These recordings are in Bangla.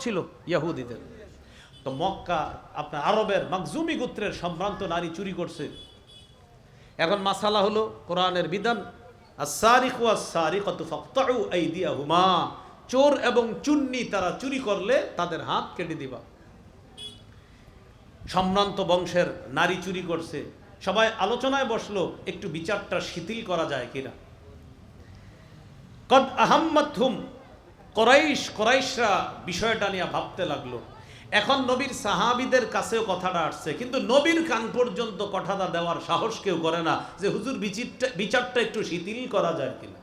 ছিল ইয়াহুদীদের। তো মক্কা আপনার আরবের মাকজুমি গোত্রের সম্ভ্রান্ত নারী চুরি করছে। এখন মাসালা হলো কোরআনের বিধান, আস-সারিকু ওয়াস-সারিকাতু ফাকতাউ আইদিয়াহুমা, চোর এবং চুন্নি তারা চুরি করলে তাদের হাত কেটে দিবা। সম্ভ্রান্ত বংশের নারী চুরি করছে, সবাই আলোচনায় বসলো একটু বিচারটা শিথিল করা যায় কিনা। কদ আহাম্মাতহুম, কোরাইশরা বিষয়টা নিয়ে ভাবতে লাগলো। এখন নবীর সাহাবীদের কাছেও কথাটা আসছে, কিন্তু নবীর কান পর্যন্ত কথাটা দেওয়ার সাহস কেউ করে না যে হুজুর বিচারটা একটু শিথিল করা যায় কিনা।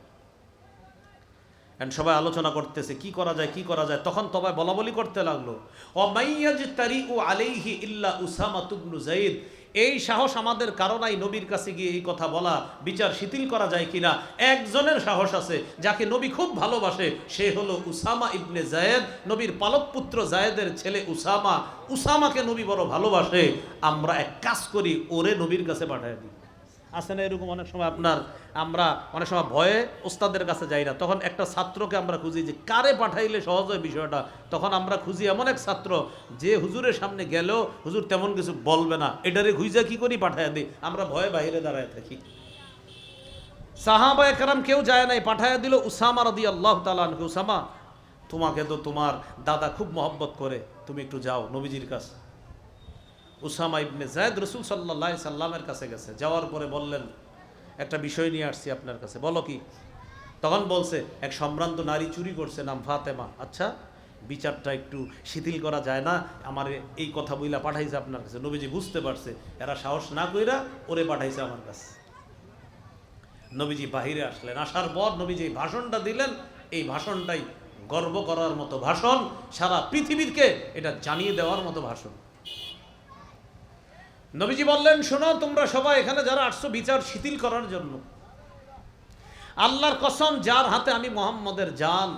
সবাই আলোচনা করতেছে কি করা যায় কি করা যায়। তখন তবাই বলা বলি করতে লাগলো, ওয়ামাইয়াজতারিউ আলাইহি ইল্লা উসামা ইবনু যায়েদ, এই সাহস আমাদের কারণেই নবীর কাছে গিয়ে এই কথা বলা বিচার শিথিল করা যায় কিনা। একজনের সাহস আছে যাকে নবী খুব ভালোবাসে, সে হলো উসামা ইবনে যায়েদ, নবীর পালক পুত্র যায়েদের ছেলে উসামা। উসামাকে নবী বড় ভালোবাসে, আমরা এক কাজ করি ওরে নবীর কাছে পাঠিয়ে দিই। আছে না এরকম অনেক সময় আমরা অনেক সময় ভয়ে ওস্তাদের কাছে যাই না, তখন একটা ছাত্রকে আমরা খুঁজি যে কারে পাঠাইলে সহজ হয় বিষয়টা। তখন আমরা খুঁজি এমন এক ছাত্র যে হুজুরের সামনে গেলেও হুজুর তেমন কিছু বলবে না, এটারে খুঁজা কি করি পাঠাইয়া দিই, আমরা ভয়ে বাইরে দাঁড়ায় থাকি। সাহাবায়ে কেরাম কেউ যায় নাই, পাঠাইয়া দিল উসামা রাদিয়াল্লাহু তাআলা আনহু। উসামা, তোমাকে তো তোমার দাদা খুব মহব্বত করে, তুমি একটু যাও নবীজির কাছে। উসামা ইবনে যায়েদ রাসূল সাল্লাল্লাহু আলাইহি সাল্লামের কাছে গেছে, যাওয়ার পরে বললেন একটা বিষয় নিয়ে আসছি আপনার কাছে, বলো কি। তখন বলছে এক সম্ভ্রান্ত নারী চুরি করছে, নাম ফাতেমা। আচ্ছা, বিচারটা একটু শিথিল করা যায় না, আমার এই কথা বইলা পাঠাইছে আপনার কাছে। নবীজি বুঝতে পারছে এরা সাহস না কইরা ওরে পাঠাইছে আমার কাছে। নবীজি বাহিরে আসলেন, আসার পর নবীজি এই ভাষণটা দিলেন। এই ভাষণটাই গর্ব করার মতো ভাষণ, সারা পৃথিবীকে এটা জানিয়ে দেওয়ার মতো ভাষণ। নবীজি বললেন, শোনো তোমরা সবাই এখানে যারা আসছো বিচার শিথিল করার জন্য, আল্লাহর কসম যার হাতে আমি মুহাম্মদের জান,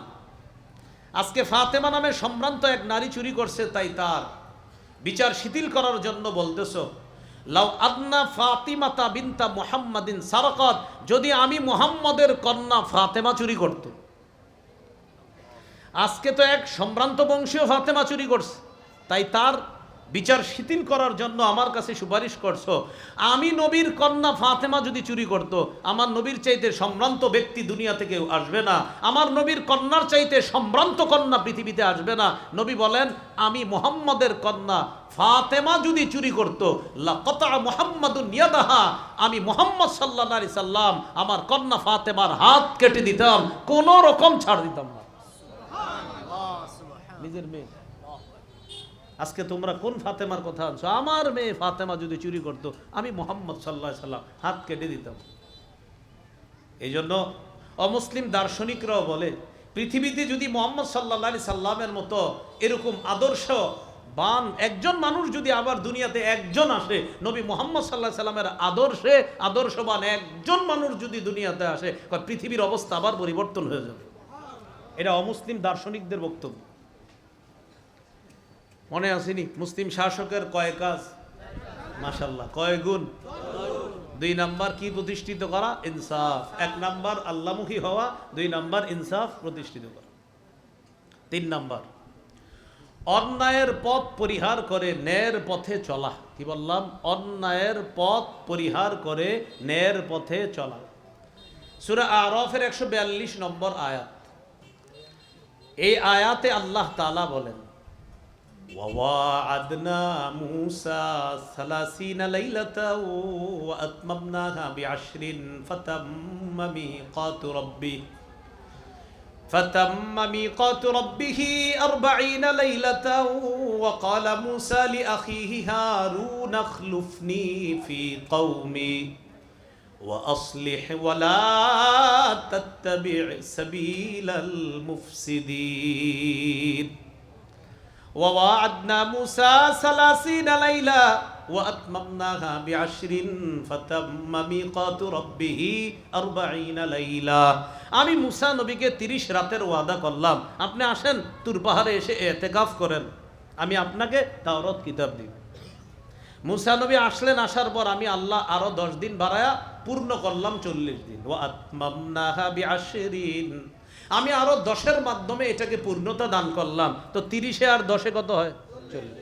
আজকে ফাতেমা নামে সম্ভ্রান্ত এক নারী চুরি করছে, তাই তার বিচার শিথিল করার জন্য বলতেছো। লাউ আদনা ফাতিমাতা বিনতা মুহাম্মাদিন সারাকাত, যদি আমি মুহাম্মদের কন্যা ফাতেমা চুরি করত। আজকে তো এক সম্ভ্রান্ত বংশীয় ফাতেমা চুরি করছে, তাই তার বিচার শিথিল করার জন্য আমার কাছে সুপারিশ করছো। আমি নবীর কন্যা ফাতেমা যদি চুরি করত, আমার নবীর চাইতে সম্ভ্রান্ত ব্যক্তি দুনিয়া থেকে আসবে না, আমার নবীর কন্যার চাইতে সম্ভ্রান্ত কন্যা পৃথিবীতে আসবে না। নবী বলেন, আমি মুহাম্মদের কন্যা ফাতেমা যদি চুরি করত, লাকাতা মুহাম্মাদুন ইয়াদাহা, আমি মুহাম্মদ সাল্লাল্লাহু আলাইহি সাল্লাম আমার কন্যা ফাতেমার হাত কেটে দিতাম, কোন রকম ছাড় দিতাম না। নিজের মেয়ে, আজকে তোমরা কোন ফাতেমার কথা আনছো? আমার মেয়ে ফাতেমা যদি চুরি করতো, আমি মুহাম্মদ সাল্লাল্লাহু আলাইহি সাল্লাম হাত কেটে দিতাম। এই জন্য অমুসলিম দার্শনিকরাও বলে, পৃথিবীতে যদি মুহাম্মদ সাল্লাল্লাহু আলাইহি সাল্লামের মতো এরকম আদর্শবান একজন মানুষ যদি আবার দুনিয়াতে একজন আসে, নবী মুহাম্মদ সাল্লাল্লাহু আলাইহি সাল্লামের আদর্শে আদর্শবান একজন মানুষ যদি দুনিয়াতে আসে, পৃথিবীর অবস্থা আবার পরিবর্তন হয়ে যাবে। এটা অমুসলিম দার্শনিকদের বক্তব্য। মনে আসেনি মুসলিম শাসকের কয় কাজ? মাশাআল্লাহ, কয় গুণ? 2 নাম্বার কি প্রতিষ্ঠিত করা? ইনসাফ। 1 নাম্বার আল্লাহমুখী হওয়া, 2 নাম্বার ইনসাফ প্রতিষ্ঠিত করা, 3 নাম্বার অন্যায়ের পথ পরিহার করে ন্যায়ের পথে চলা। কি বললাম? অন্যায়ের পথ পরিহার করে ন্যায়ের পথে চলা। সূরা আরাফের 142 নম্বর আয়াত। এই আয়াতে আল্লাহ তাআলা বলেন, وواعدنا موسى 30 ليلة وأتممناها ب10 فتم ميقات ربه 40 ليلة وقال موسى لأخيه هارون اخلفني في قومي وأصلح ولا تتبع سبيل المفسدين وواعدنا موسى 30 ليلة وأتممناها ب10 فتم ميقات ربه 40 ليلة। আমি মুসা নবীকে 30 রাতের ওয়াদা করলাম, আপনি আসেন তুর পাহাড়ে এসে ইতিকাফ করেন, আমি আপনাকে তাওরাত কিতাব দিই। মুসা নবী আসলেন, আসার পর আমি আল্লাহ আরো 10 দিন বাড়ায়া পূর্ণ করলাম 40 দিন। ওয়া আতমামনাহা ব10, আমি আরো 10-এর মাধ্যমে এটাকে পূর্ণতা দান করলাম। তো 30-এ আর 10-এ কত হয়? 40।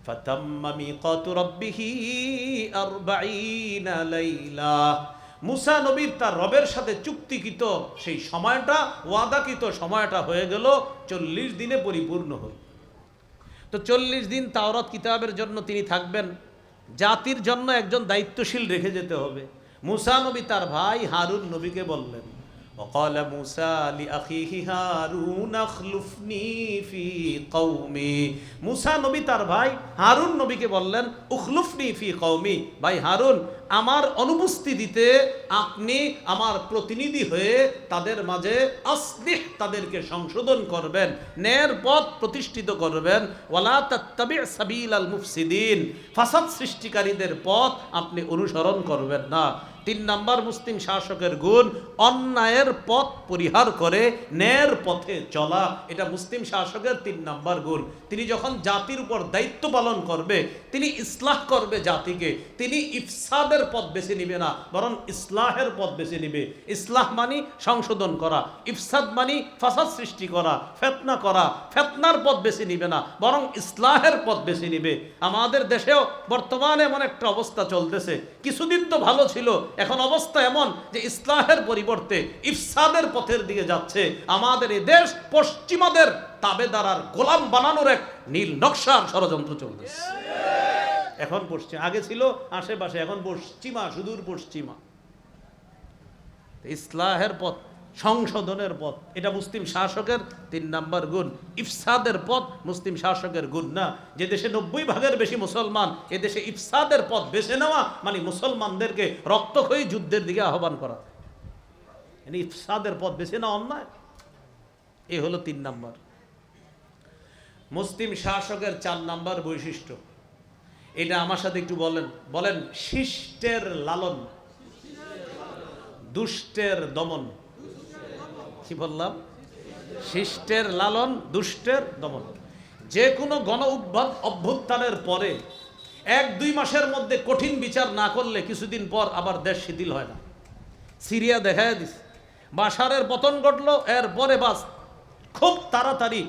ফাতাম্মা মিকাতু রাব্বিহি 40 লাইলা। মুসা নবীর তার রবের সাথে চুক্তিকৃত সেই সময়টা, ওয়াদাকৃত সময়টা হয়ে গেল 40 দিনে পরিপূর্ণ হল। তো 40 দিন তাওরাত কিতাবের জন্য তিনি থাকবেন। জাতির জন্য একজন দায়িত্বশীল রেখে যেতে হবে। মুসা নবী তার ভাই হারুন নবীকে বললেন, وقال موسى لأخيه هارون اخلفني في قومي। মুসা নবী তার ভাই হারুন নবীকে বললেন, উখলুফনি ফি কওমি, ভাই হারুন, আমার অনুপস্থিতিতে আপনি আমার প্রতিনিধি হয়ে তাদের মাঝে আসলিহ, তাদেরকে সংশোধন করবেন, ন্যায়ের পথ প্রতিষ্ঠিত করবেন। ওয়ালা তাত্তাবি সাবিলাল মুফসিদিন, ফাসাদ সৃষ্টিকারীদের পথ আপনি অনুসরণ করবেন না। 3 নাম্বার মুসলিম শাসকের গুণ, অন্যায়ের পথ পরিহার করে ন্যায়ের পথে চলা। এটা মুসলিম শাসকের 3 নাম্বার গুণ। তিনি যখন জাতির উপর দায়িত্ব পালন করবে, তিনি ইসলাহ করবে জাতিকে, তিনি ইফসাদের পথ বেছে নিবে না, বরং ইসলাহের পথ বেছে নিবে। ইসলাহ মানি সংশোধন করা, ইফসাদ মানি ফাসাদ সৃষ্টি করা, ফিতনা করা। ফিতনার পথ বেছে নিবে না, বরং ইসলাহের পথ বেছে নিবে। আমাদের দেশেও বর্তমানে এমন একটা অবস্থা চলতেছে, কিছুদিন তো ভালো ছিল, এখন অবস্থা এমন যে ইসলাহের পরিবর্তে ইফসাদের পথের দিকে যাচ্ছে। আমাদের এই দেশ পশ্চিমাদের তাবেদার আর গোলাম বানানোর এক নীল নকশার ষড়যন্ত্র চলতেছে। এখন পশ্চিম, আগে ছিল আশেপাশে, এখন পশ্চিমা, সুদূর পশ্চিমা। ইসলাহের পথ, সংশোধনের পথ, এটা মুসলিম শাসকের 3 নাম্বার গুণ। ইফসাদের পথ মুসলিম শাসকের গুণ না। যে দেশে 90% বেশি মুসলমান, এ দেশে ইফসাদের পথ বেছে নেওয়া মানে মুসলমানদেরকে রক্তক্ষয়ী যুদ্ধের দিকে আহ্বান করা। ইফসাদের পথ বেছে নেওয়া অন্যায়। এ হলো 3 নাম্বার। মুসলিম শাসকের 4 নাম্বার বৈশিষ্ট্য, এটা আমার সাথে একটু বলেন। শিষ্টের লালন, দুষ্টের দমন। কি বললাম? শিষ্টের লালন, দুষ্টের দমন। যে কোনো গণ অভ্যুত্থানের পরে 1-2 মাসের মধ্যে কঠিন বিচার না করলে কিছুদিন পর আবার দেশ শিথিল হয় না। সিরিয়া দেখায় দিছে, বাশারের পতন ঘটলো, এরপরে বাস খুব তাড়াতাড়ি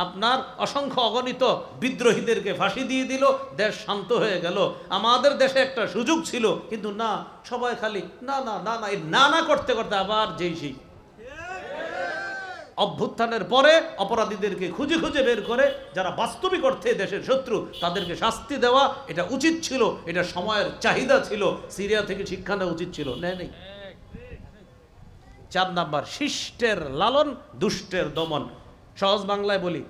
আপনার অসংখ্য অগণিত বিদ্রোহীদেরকে ফাঁসি দিয়ে দিল, দেশ শান্ত হয়ে গেল। আমাদের দেশে একটা সুযোগ ছিল, কিন্তু না, সবাই খালি না না না না, এই না না করতে করতে আবার যেই সেই। অভ্যুত্থানের পরে অপরাধীদেরকে খুঁজে খুঁজে বের করে যারা বাস্তবিক অর্থে দেশের শত্রু তাদেরকে শাস্তি দেওয়া, এটা উচিত ছিল, এটা সময়ের চাহিদা ছিল। সিরিয়া থেকে শিক্ষা নেওয়া উচিত ছিল, নেই। 4 নাম্বার, শিষ্টের লালন, দুষ্টের দমন। সহজ বাংলায় বলি,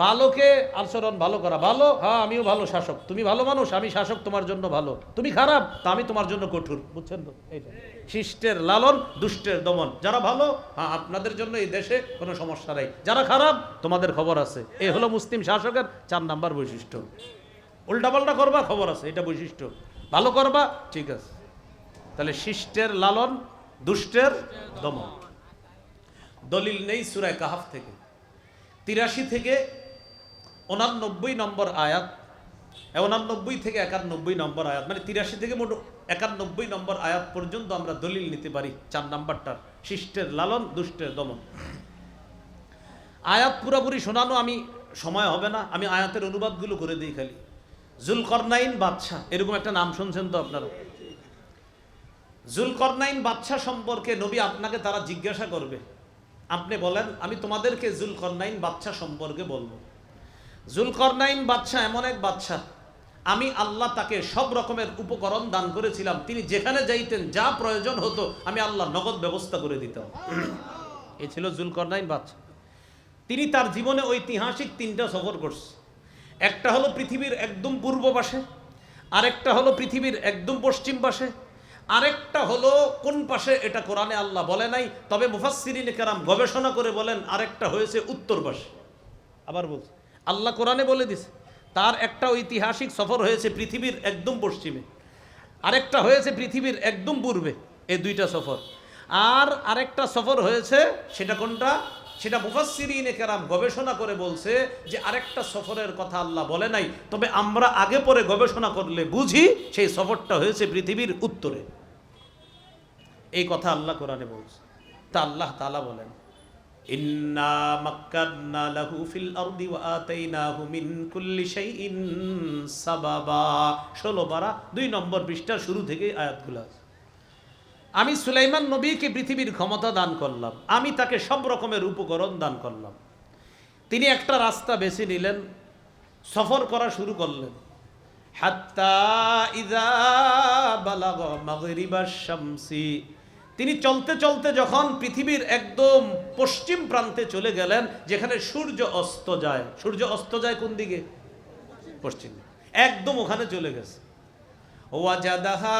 ভালোকে আচরণ ভালো করা। ভালো, হ্যাঁ আমিও ভালো শাসক, তুমি ভালো মানুষ, আমি শাসক তোমার জন্য ভালো। তুমি খারাপ, তা আমি তোমার জন্য কঠোর। বুঝছেন তো? এইটা শিষ্টের লালন, দুষ্টের দমন। যারা ভালো, হ্যাঁ আপনাদের জন্য এই দেশে কোনো সমস্যা নাই, যারা খারাপ তোমাদের খবর আছে। এই হলো মুসলিম শাসকের 4 নাম্বার বৈশিষ্ট্য। উল্টাপাল্টা করবা, খবর আছে, এটা বৈশিষ্ট্য। ভালো করবা, ঠিক আছে। তাহলে শিষ্টের লালন, দুষ্টের দমন। দলিল নেই সূরা কাহাফ থেকে 83 থেকে 89 নম্বর আয়াত, 89 থেকে 91 নম্বর আয়াত, মানে 83 থেকে মোট 91 নম্বর আয়াত পর্যন্ত আমরা দলিল নিতে পারি 4 নাম্বারটার, শিষ্টের লালন, দুষ্টের দমন। আয়াত পুরোপুরি শোনানো আমি সময় হবে না, আমি আয়াতের অনুবাদগুলো করে দিই খালি। জুলকরনাইন বাদশাহ, এরকম একটা নাম শুনছেন তো আপনারা? জুলকরনাইন বাদশাহ সম্পর্কে নবী আপনাকে তারা জিজ্ঞাসা করবে, আপনি বলেন আমি তোমাদেরকে জুলকরনাইন বাদশাহ সম্পর্কে বলবো। জুলকরনাইন বাদশাহ এমন এক বাদশাহ, আমি আল্লাহ তাকে সব রকমের উপকরণ দান করেছিলাম। তিনি যেখানে যাইতেন, যা প্রয়োজন হতো আমি আল্লাহ নগদ ব্যবস্থা করে দিতাম। এই ছিল জুলকরনাইন বাদশাহ। তিনি তার জীবনে ঐতিহাসিক 3টা সফর করছে। একটা হলো পৃথিবীর একদম পূর্ব পাশে, আরেকটা হলো পৃথিবীর একদম পশ্চিম পাশে, আরেকটা হলো কোন পাশে এটা কোরআনে আল্লাহ বলে নাই, তবে মুফাসসিরিনে কেরাম গবেষণা করে বলেন আরেকটা হয়েছে উত্তর পাশে। আবার বলছে আল্লাহ কোরআনে বলে দিছে তার একটা ঐতিহাসিক সফর হয়েছে পৃথিবীর একদম পশ্চিমে, আরেকটা হয়েছে পৃথিবীর একদম পূর্বে। এই 2টা সফর। আর আরেকটা সফর হয়েছে, সেটা কোনটা? সেটা মুফাসসিরিনে কেরাম গবেষণা করে বলছে যে আরেকটা সফরের কথা আল্লাহ বলে নাই, তবে আমরা আগে পরে গবেষণা করলে বুঝি সেই সফরটা হয়েছে পৃথিবীর উত্তরে। এই কথা আল্লাহ কোরআনে বলছে। তা আল্লাহ তাআলা বলেন, ইন্না মাক্কান্না লাহু ফিল আরদি ওয়া আতাইনাহু মিন কুল্লি শাইইন সাবাবা। 16 পারা 2 নম্বর পৃষ্ঠার শুরু থেকে আয়াতগুলো। আমি সুলাইমান নবীকে পৃথিবীর ক্ষমতা দান করলাম, আমি তাকে সব রকমের উপকরণ দান করলাম। তিনি একটা রাস্তা বেছে নিলেন, সফর করা শুরু করলেন। হাত্তা ইযা বালাগা মাগরিবাশ শামসি, তিনি চলতে চলতে যখন পৃথিবীর একদম পশ্চিম প্রান্তে চলে গেলেন, যেখানে সূর্য অস্ত যায়। সূর্য অস্ত যায় কোন দিকে? পশ্চিম। একদম ওখানে চলে গেছে। ওয়াজাদাহা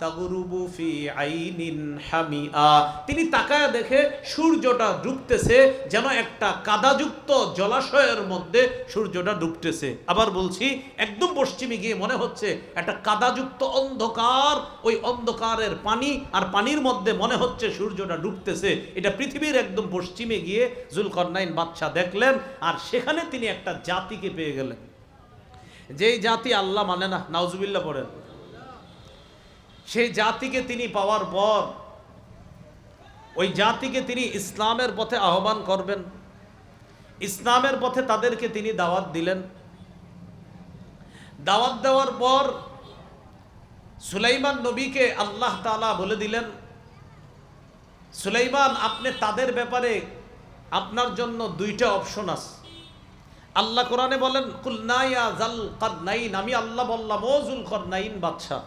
তাগরুবু ফি আইনিন হামিআ, তিনি তাকায় দেখে সূর্যটা ডুবতেছে, যেন একটা কাদাযুক্ত জলাশয়ের মধ্যে সূর্যটা ডুবতেছে। আবার বলছি, একদম পশ্চিমে গিয়ে মনে হচ্ছে একটা কাদাযুক্ত অন্ধকার, ওই অন্ধকারের পানি, আর পানির মধ্যে মনে হচ্ছে সূর্যটা ডুবতেছে। এটা পৃথিবীর একদম পশ্চিমে গিয়ে যুলকারনাইন বাদশা দেখলেন, আর সেখানে তিনি একটা জাতিকে পেয়ে গেলেন, যেই জাতি আল্লাহ মানে না, নাউজুবিল্লাহ পড়েন। সেই জাতিকে তিনি পাওয়ার পর ওই জাতিকে তিনি ইসলামের পথে আহ্বান করবেন, ইসলামের পথে তাদেরকে তিনি দাওয়াত দিলেন। দাওয়াত দেওয়ার পর সুলাইমান নবীকে আল্লাহ তাআলা বলে দিলেন, সুলাইমান, আপনি তাদের ব্যাপারে আপনার জন্য 2টা অপশন আছে। আল্লাহ কোরআনে বলেন, কুলনা ইয়া যুলকারনাইন, আমি আল্লাহ বললাম, ও যুলকারনাইন বাদশা,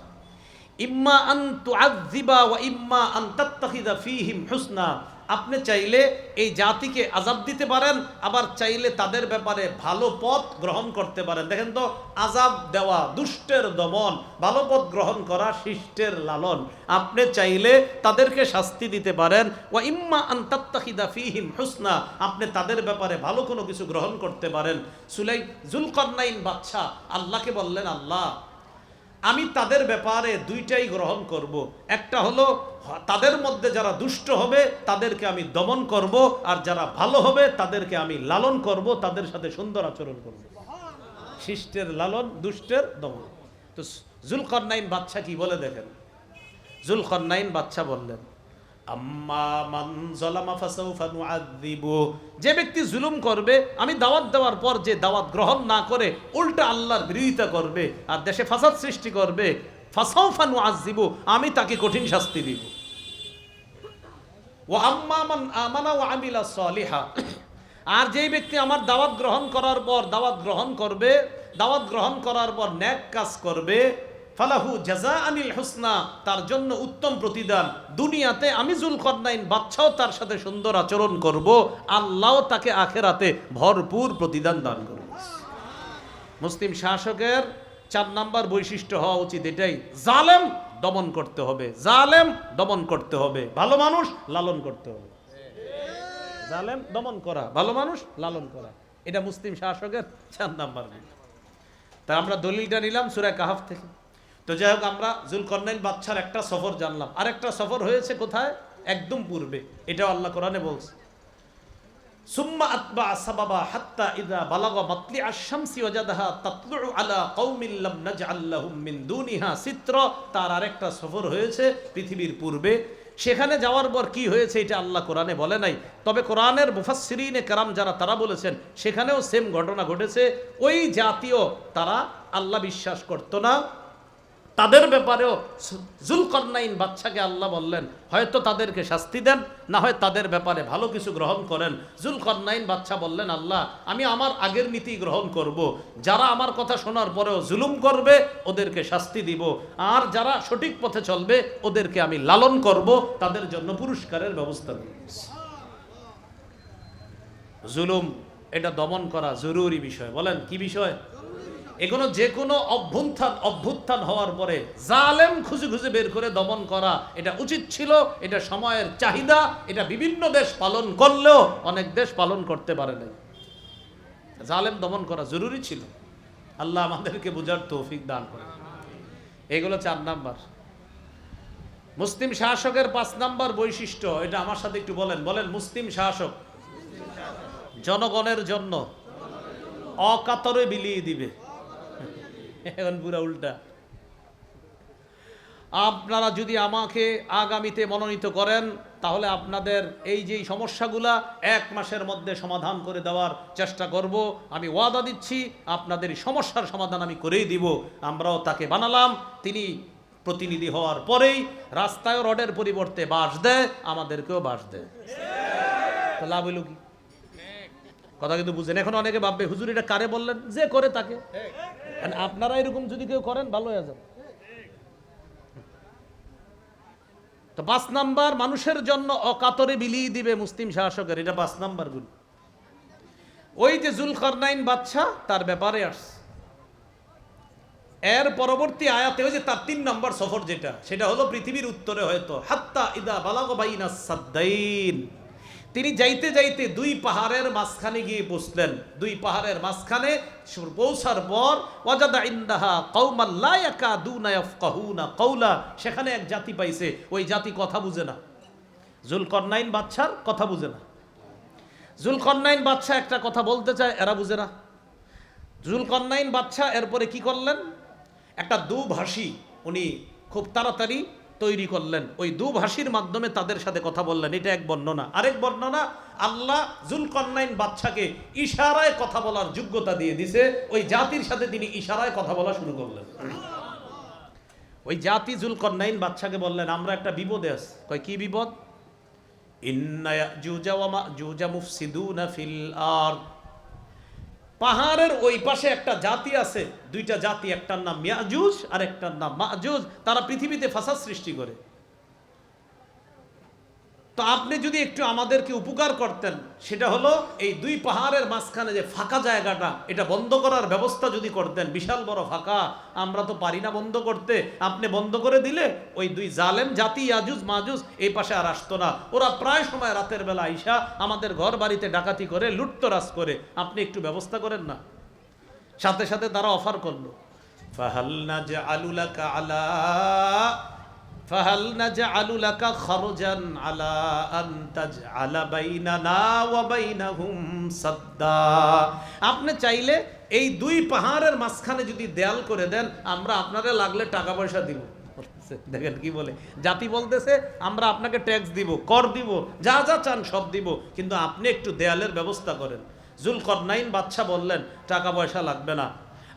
ইম্মা আন তুআযযিবা ওয়া ইম্মা আন তাত্তাখিযা ফীহিম হুসনা, আপনি চাইলে এই জাতিকে আযাব দিতে পারেন, আবার চাইলে তাদের ব্যাপারে ভালো পথ গ্রহণ করতে পারেন। দেখেন তো, আযাব দেওয়া দুষ্টের দমন, ভালো পথ গ্রহণ করা শিষ্টের লালন। আপনি চাইলে তাদেরকে শাস্তি দিতে পারেন, ওয়া ইম্মা আন তাত্তাখিযা ফীহিম হুসনা, আপনি তাদের ব্যাপারে ভালো কোনো কিছু গ্রহণ করতে পারেন। যুলকারনাইন বাদশা আল্লাহকে বললেন, আল্লাহ, আমি তাদের ব্যাপারে 2টাই গ্রহণ করব। একটা হলো তাদের মধ্যে যারা দুষ্ট হবে তাদেরকে আমি দমন করব, আর যারা ভালো হবে তাদেরকে আমি লালন করব, তাদের সাথে সুন্দর আচরণ করব। শিষ্টের লালন, দুষ্টের দমন। তো যুলকারনাইন বাদশা কি বলে দেখেন। যুলকারনাইন বাদশা বললেন, আম্মা মান যালামা ফাসাউফা নুআযযিবু, যে ব্যক্তি জুলুম করবে, আমি দাওয়াত দেওয়ার পর যে দাওয়াত গ্রহণ না করে উল্টা আল্লাহর বিরোধিতা করবে আর দেশে ফাসাদ সৃষ্টি করবে, ফাসাউফা নুআযযিবু, আমি তাকে কঠিন শাস্তি দিব। ওয়া আম্মা মান আমানা ওয়া আমিলা সালিহা, আর যেই ব্যক্তি আমার দাওয়াত গ্রহণ করার পর দাওয়াত গ্রহণ করবে, দাওয়াত গ্রহণ করার পর নেক কাজ করবে, ফালাহু জাযাআনিল হুসনা, তার জন্য উত্তম প্রতিদান। দুনিয়াতে আমি যুলকারনাইন বাদশাও তার সাথে সুন্দর আচরণ করব, আল্লাহও তাকে আখিরাতে ভরপুর প্রতিদান দান করবে। মুসলিম শাসকের 4 নাম্বার বৈশিষ্ট্য হওয়া উচিত এটাই, জালেম দমন করতে হবে, জালেম দমন করতে হবে, ভালো মানুষ লালন করতে হবে। জালেম দমন করা, ভালো মানুষ লালন করা, এটা মুসলিম শাসকের 4 নাম্বার। তা আমরা দলিলটা নিলাম সূরা কাহাফ থেকে। তো যাই হোক, আমরা যুলকারনাইন বাদশার একটা সফর জানলাম, আর একটা সফর হয়েছে কোথায়? একদম পূর্বে। এটাও আল্লাহ কোরআনে বলছে, সুম্মা আতবা সাবাবা হাত্তা ইযা বালাগা মাতলিআ আশ-শামসি ওয়াজাদাহা তাতলুউ আলা কওমিন লাম নাজআল লাহুম মিন দুনিহা সিত্রা। তার আরেকটা সফর হয়েছে পৃথিবীর পূর্বে। সেখানে যাওয়ার পর কি হয়েছে এটা আল্লাহ কোরআনে বলে নাই, তবে কোরআনের মুফাসসিরিনে কেরাম যারা, তারা বলেছেন সেখানেও সেম ঘটনা ঘটেছে। ওই জাতীয় তারা আল্লাহ বিশ্বাস করতো না, তাদের ব্যাপারেও যুলকারনাইন বাদশাকে আল্লাহ বললেন, হয়তো তাদেরকে শাস্তি দেন, না হয় তাদের ব্যাপারে ভালো কিছু গ্রহণ করেন। যুলকারনাইন বাদশা বললেন, আল্লাহ, আমি আমার আগের নীতি গ্রহণ করব, যারা আমার কথা শোনার পরেও জুলুম করবে ওদেরকে শাস্তি দিব, আর যারা সঠিক পথে চলবে ওদেরকে আমি লালন করব, তাদের জন্য পুরস্কারের ব্যবস্থা করব। জুলুম এটা দমন করা জরুরি বিষয়। বলেন কি বিষয়? এগুলো যে কোনো অভ্যুত্থান হওয়ার পরে জালেম খুঁজে খুঁজে বের করে দমন করা এটা উচিত ছিল, এটা সময়ের চাহিদা। এটা বিভিন্ন দেশ পালন করলেও অনেক দেশ পালন করতে পারে নাই। জালেম দমন করা জরুরি ছিল। আল্লাহ আমাদেরকে বুঝার তৌফিক দান করে। এগুলো 4 নাম্বার। মুসলিম শাসকের 5 নাম্বার বৈশিষ্ট্য, এটা আমার সাথে একটু বলেন। বলেন, মুসলিম শাসক জনগণের জন্য অকাতরে বিলিয়ে দিবে। এখন পুরা উল্টা। আপনারা যদি আমাকে আগামীতে মনোনীত করেন তাহলে আপনাদের এই যে সমস্যাগুলা 1 মাসের মধ্যে সমাধান করে দেওয়ার চেষ্টা করব। আমি ওয়াদা দিচ্ছি আপনাদের এই সমস্যার সমাধান আমি করেই দিব। আমরাও তাকে বানালাম, তিনি প্রতিনিধি হওয়ার পরেই রাস্তায় রডের পরিবর্তে বাঁশ দেয়, আমাদেরকেও বাঁশ দেয়। তো লাভ হইল কি? কথা কিন্তু বুঝেন। এখন অনেকে ভাববে হুজুর এটা কারে বললেন? যে করে তাকে। আপনারা এরকম যদি কেউ করেন ভালো হয়ে যাবে। তো 5 নাম্বার, মানুষের জন্য অকাতরে বিলিয়ে দিবে মুসলিম শাসকের, এটা 5 নাম্বার গুণ। ওই যে জুলকারনাইন বাদশা, তার ব্যাপারে আসছে এর পরবর্তী আয়াতে। ওই যে তার 3 নম্বর সফর যেটা, সেটা হলো পৃথিবীর উত্তরে হয়তো হাত্তা ইদা বালাগ বাইনাস সাদ্দাইন। তিনি যাইতে যাইতে 2 পাহাড়ের মাঝখানে গিয়ে বসলেন। 2 পাহাড়ের মাঝখানে পৌঁছার পর ওয়াজাদা ইনদাহা কওমান লা ইয়াকাদুনা ইয়াফকাহুনা কাওলা, সেখানে এক জাতি পাইছে, ওই জাতি কথা বুঝে না। জুলকারনাইন বাদশার কথা বুঝে না। জুলকারনাইন বাদশা একটা কথা বলতে চায়, এরা বুঝে না। জুলকারনাইন বাদশা এরপরে কি করলেন? একটা দুভাষী উনি খুব তাড়াতাড়ি তৈরি করলেন। ওই দুভাষীর মাধ্যমে তাদের সাথে কথা বললেন। এটা এক বর্ণনা। আরেক বর্ণনা, আল্লাহ জুলকারনাইন বাদশাকে ইশারায় কথা বলার যোগ্যতা দিয়ে দিছে। ওই জাতির সাথে তিনি ইশারায় কথা বলা শুরু করলেন। ওই জাতি জুলকারনাইন বাদশাকে বললেন, আমরা একটা বিপদে আছি। কয় কি বিপদ? ইন্না ইয়াজুজ ওয়া মাজুজ মুফসিদুনা ফিল আরদ। পাহাড়ের ওই পাশে একটা জাতি আছে, 2টা জাতি, একটার নাম ইয়াজুজ আর একটার নাম মাজুজ। তারা পৃথিবীতে ফাসাদ সৃষ্টি করে। তো আপনি যদি একটু আমাদেরকে উপকার করতেন, সেটা হলো এই 2 পাহাড়ের মাঝখানে যে ফাঁকা জায়গাটা, এটা বন্ধ করার ব্যবস্থা যদি করতেন। বিশাল বড় ফাঁকা, আমরা তো পারি না বন্ধ করতে। আপনি বন্ধ করে দিলে ওই 2 জালেম জাতি ইয়াজুজ মাজুজ এই পাশে আর আসতো না। ওরা প্রায় সময় রাতের বেলা আইসা আমাদের ঘর বাড়িতে ডাকাতি করে, লুটতরাজ করে। আপনি একটু ব্যবস্থা করেন না। সাথে সাথে তারা অফার করলো, ফাহাল নাজআলু লাকা আলা ফাহাল নাজআলু লাকা খরজান আলা আন তাজআলা বাইনানা ওয়া বাইনাহুম সাদ্দা। আপনি চাইলে এই 2 পাহাড়ের মাঝখানে যদি দেয়াল করে দেন, আমরা আপনারে লাগলে টাকা পয়সা দিব। দেখেন কি বলে, জাতি বলতেছে আমরা আপনাকে ট্যাক্স দিব, কর দিব, যা যা চান সব দিব, কিন্তু আপনি একটু দেয়ালের ব্যবস্থা করেন। জুলকারনাইন বাদশা বললেন, টাকা পয়সা লাগবে না,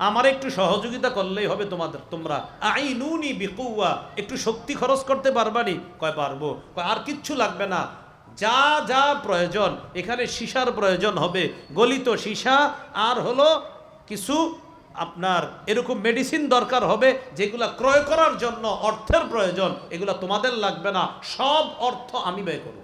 আমার একটু সহযোগিতা করলেই হবে। তোমরা আইনুনি বিকুয়া, একটু শক্তি খরচ করতে পারবানি? কয় পারবো। কয় আর কিচ্ছু লাগবে না, যা যা প্রয়োজন, এখানে সীসার প্রয়োজন হবে, গলিত সীসা, আর হলো কিছু আপনার এরকম মেডিসিন দরকার হবে, যেগুলা ক্রয় করার জন্য অর্থের প্রয়োজন, এগুলা তোমাদের লাগবে না, সব অর্থ আমি ব্যয় করব।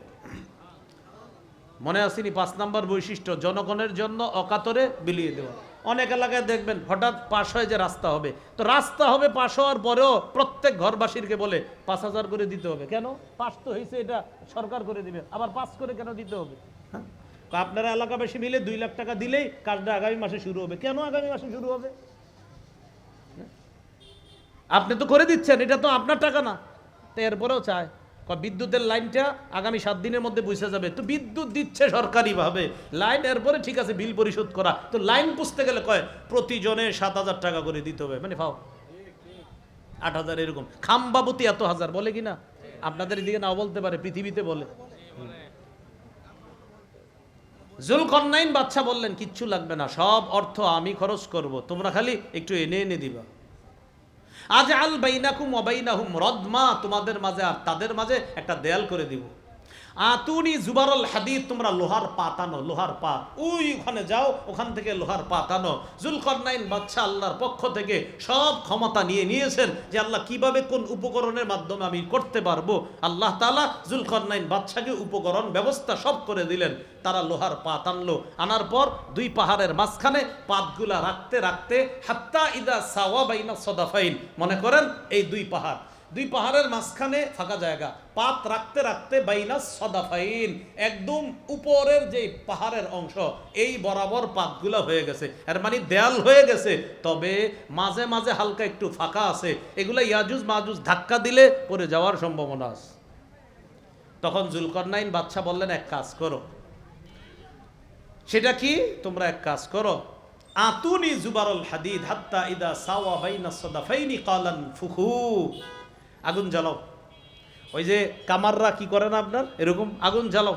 মনে আসেনি 5 নম্বর বৈশিষ্ট্য, জনগণের জন্য অকাতরে বিলিয়ে দেওয়া। অনেক এলাকায় দেখবেন হঠাৎ পাশ হয় যে রাস্তা হবে, তো রাস্তা হবে পাশ হওয়ার পরেও প্রত্যেক ঘরবাসীরকে বলে 5,000 করে দিতে হবে। কেন? পাশ তো হয়েছে, এটা সরকার করে দিবে, আবার 5 করে কেন দিতে হবে? হ্যাঁ, আপনারা এলাকাবাসী মিলে 2 লাখ টাকা দিলেই কাজটা আগামী মাসে শুরু হবে। কেন আগামী মাসে শুরু হবে? আপনি তো করে দিচ্ছেন, এটা তো আপনার টাকা না। তো এরপরেও চায় বিদ্যুতের লাইনটা আগামী 7 দিনের মধ্যে পৌঁছে যাবে। তো বিদ্যুৎ দিচ্ছে সরকারিভাবে, লাইন এরপরে ঠিক আছে বিল পরিশোধ করা, তো লাইন পুষতে গেলে কয় প্রতিজনে 7,000 টাকা করে দিতে হবে, মানে ফাও 8,000 এরকম। খাম্বাবতী এত হাজার বলে কিনা, আপনাদের এদিকে নাও বলতে পারে, পৃথিবীতে বলে। জুলকারনাইন বাদশা বললেন, কিচ্ছু লাগবে না, সব অর্থ আমি খরচ করব, তোমরা খালি একটু এনে এনে দিবা। আজআল বাইনাকুম ওয়া বাইনাহুম রাদমা, তোমাদের মাঝে আর তাদের মাঝে একটা দেয়াল করে দিব। আতুনি জুবারুল হাদিদ, তোমরা লোহার পাত আনো, লোহার পাত, ওই ওখানে যাও, ওখান থেকে লোহার পাত আনো। জুলকারনাইন বাদশা আল্লাহর পক্ষ থেকে সব ক্ষমতা নিয়ে নিয়েছেন যে আল্লাহ কিভাবে কোন উপকরণের মাধ্যমে আমি করতে পারবো। আল্লাহ তাআলা জুলকারনাইন বাদশাকে উপকরণ ব্যবস্থা সব করে দিলেন। তারা লোহার পাত আনলো, আনার পর 2 পাহাড়ের মাঝখানে পাতগুলা রাখতে রাখতে হাত্তা ইদা সাওয়া বাইনা সদাফাইন, মনে করেন এই 2 পাহাড়, 2 পাহাড়ের মাঝখানে ফাঁকা জায়গা, পাত রাখতে রাখতে বাইনা সদাফাইন, একদম উপরের যে পাহাড়ের অংশ এই বরাবর পাতগুলা হয়ে গেছে, এর মানে দেয়াল হয়ে গেছে। তবে মাঝে মাঝে হালকা একটু ফাঁকা আছে, এগুলা ইয়াজুজ মাজুজ ধাক্কা দিলে পড়ে যাওয়ার সম্ভাবনা আছে। তখন জুলকারনাইন বাদশা বললেন, এক কাজ করো। সেটা কি? তোমরা এক কাজ করো, আতুনি জুবারুল হাদিদ হাত্তা ইদা সাওয়া বাইনা সদাফাইনি কালান ফুখু, আগুন জ্বালাও। ওই যে কামাররা কি করে না আপনার, এরকম আগুন জ্বালাও,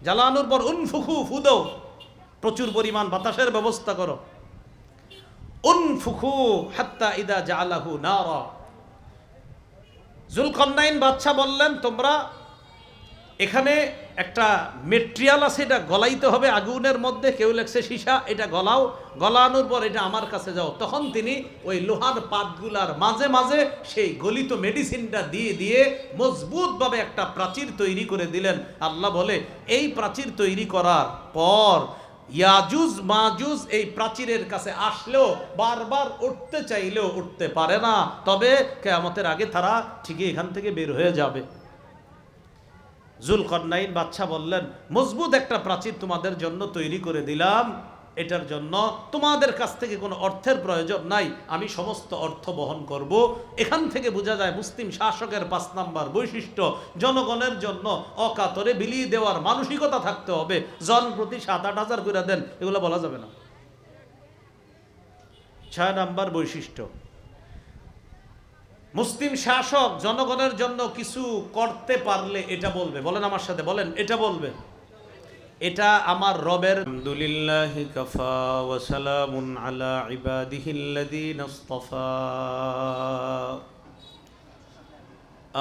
জ্বালানোর পর উনফুখু, ফু দাও, প্রচুর পরিমাণ বাতাসের ব্যবস্থা করো। উনফুখু হাত্তা ইদা জাআলাহু নারা। যুলকারনাইন বাদশা বললেন, তোমরা এখানে একটা মেটেরিয়াল আছে, এটা গলাইতে হবে আগুনের মধ্যে, কেউ লেখছে সীসা, এটা গলাও, গলানোর পর এটা আমার কাছে যাও। তখন তিনি ওই লোহার পাতগুলার মাঝে মাঝে সেই গলিত মেডিসিনটা দিয়ে দিয়ে মজবুতভাবে একটা প্রাচীর তৈরি করে দিলেন। আল্লাহ বলে, এই প্রাচীর তৈরি করার পর ইয়াজুজ মাজুজ এই প্রাচীরের কাছে আসলেও বারবার উঠতে চাইলেও উঠতে পারে না, তবে কিয়ামতের আগে তারা ঠিকই এখান থেকে বের হয়ে যাবে। যুলকারনাইন বাদশা বললেন, মজবুত একটা প্রাচীর তোমাদের জন্য তৈরি করে দিলাম, এটার জন্য তোমাদের কাছ থেকে কোনো অর্থের প্রয়োজন নাই, আমি সমস্ত অর্থ বহন করব। এখান থেকে বোঝা যায় মুসলিম শাসকের 5 নাম্বার বৈশিষ্ট্য, জনগণের জন্য অকাতরে বিলিয়ে দেওয়ার মানসিকতা থাকতে হবে। জন প্রতি 7-8 হাজার করে দেন, এগুলো বলা যাবে না। 6 নাম্বার বৈশিষ্ট্য, মুসলিম শাসক জনগণের জন্য কিছু করতে পারলে এটা বলবে। বলেন আমার সাথে, বলেন, এটা বলবে, এটা আমার রবের। আলহামদুলিল্লাহি কাফা ওয়া সালামুন আলা ইবাদিহিল্লাযীনা ইসতাফা,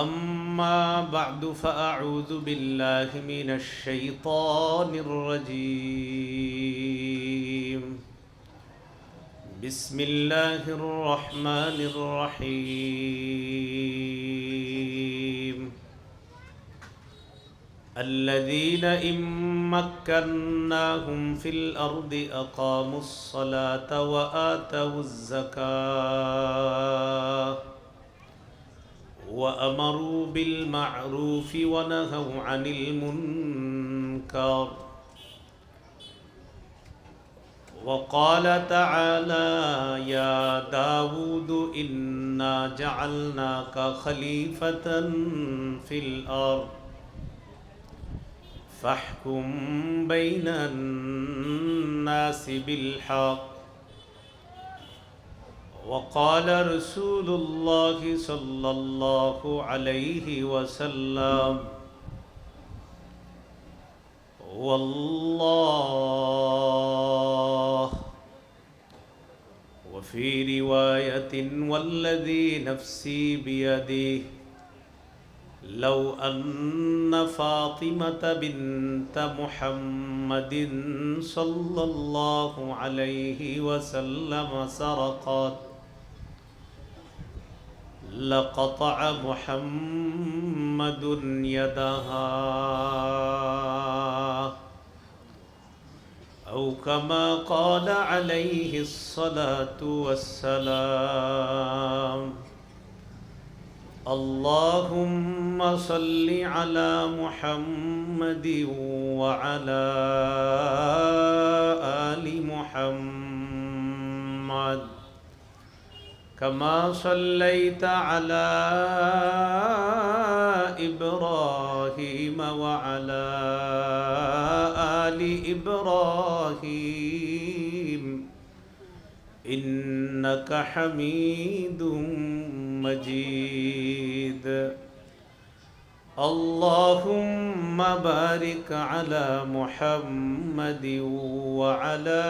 আম্মা বা'দু ফাআউযু বিল্লাহি মিনাশ শাইতানির রাজীম। بسم الله الرحمن الرحيم. الذين إن مكناهم في الأرض أقاموا الصلاة وآتوا الزكاة وأمروا بالمعروف ونهوا عن المنكر. وقال تعالى: يا داود إنا جعلناك خليفة في الأرض فاحكم بين الناس بالحق. وقال رسول الله صلى الله عليه وسلم: والله. وفي رواية: والذي نفسي بيده لو أن فاطمة بنت محمد صلى الله عليه وسلم سرقت لقطع محمد يدها، أو كما قال عليه الصلاة والسلام. اللهم صل على محمد وعلى آل محمد كما صليت على إبراهيم وعلى آل إبراهيم إنك حميد مجيد. اللهم بارك على محمد وعلى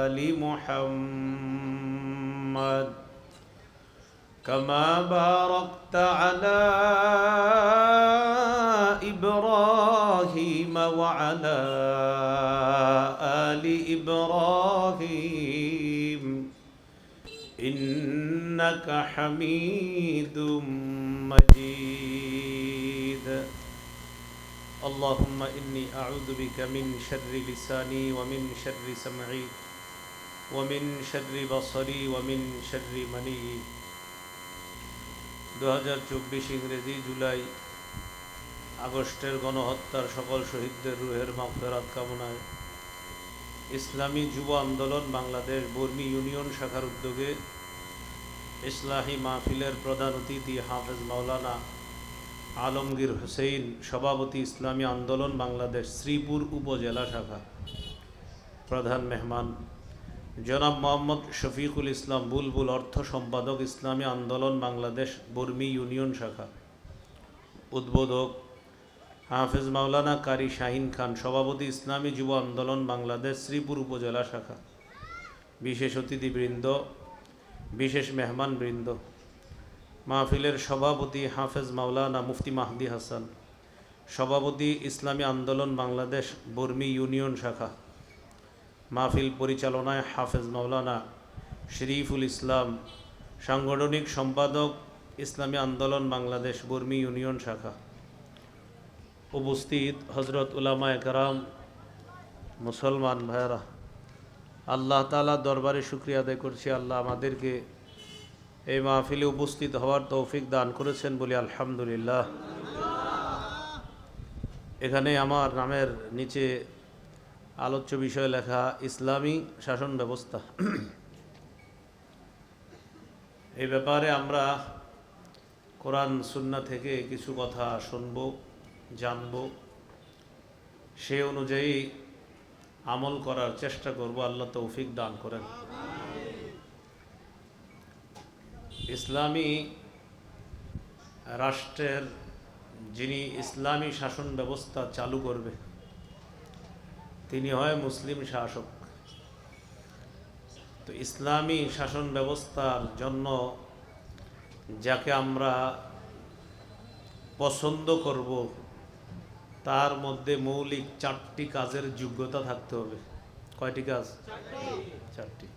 آل محمد كما باركت على إبراهيم وعلى آل إبراهيم إنك حميد مجيد. اللهم إني أعوذ بك من شر لساني ومن شر سمعي ومن شر بصري ومن شر مني. 2024 ইংরেজি জুলাই আগস্টের গণহত্যার সকল শহীদদের রুহের মাগফিরাত কামনায় ইসলামী যুব আন্দোলন বাংলাদেশ বর্মী ইউনিয়ন শাখার উদ্যোগে ইসলাহি মাহফিলের প্রধান অতিথি হাফেজ মাওলানা আলমগীর হোসেন, সভাপতি ইসলামী আন্দোলন বাংলাদেশ শ্রীপুর উপজেলা শাখা, প্রধান মেহমান জনাব মোহাম্মদ শফিকুল ইসলাম বুলবুল, অর্থ সম্পাদক, ইসলামী আন্দোলন বাংলাদেশ বর্মী ইউনিয়ন শাখা। উদ্বোধক হাফেজ মাওলানা কারি শাহিন খান, সভাপতি, ইসলামী যুব আন্দোলন বাংলাদেশ শ্রীপুর উপজেলা শাখা। বিশেষ অতিথিবৃন্দ, বিশেষ মেহমানবৃন্দ, মাহফিলের সভাপতি হাফেজ মাওলানা মুফতি মাহদি হাসান, সভাপতি, ইসলামী আন্দোলন বাংলাদেশ বর্মী ইউনিয়ন শাখা। মাহফিল পরিচালনায় হাফেজ মাওলানা শরীফুল ইসলাম, সাংগঠনিক সম্পাদক, ইসলামী আন্দোলন বাংলাদেশ বর্মী ইউনিয়ন শাখা। উপস্থিত হজরত উলামায়ে কেরাম, মুসলমান ভাইয়েরা, আল্লাহ তাআলা দরবারে শুকরিয়া আদায় করছি, আল্লাহ আমাদেরকে এই মাহফিলে উপস্থিত হওয়ার তৌফিক দান করেছেন বলি আলহামদুলিল্লাহ। এখানে আমার নামের নিচে আলোচ্য বিষয় লেখা ইসলামী শাসন ব্যবস্থা। এই ব্যাপারে আমরা কোরআন সুন্নাহ থেকে কিছু কথা শুনব, জানব, সে অনুযায়ী আমল করার চেষ্টা করব, আল্লাহ তৌফিক দান করেন। ইসলামী রাষ্ট্রের যিনি ইসলামী শাসন ব্যবস্থা চালু করবে তিনি হয় মুসলিম শাসক। তো ইসলামী শাসন ব্যবস্থার জন্য যাকে আমরা পছন্দ করব তার মধ্যে মৌলিক 4টি কাজের যোগ্যতা থাকতে হবে। কয়টি কাজ? 4টি।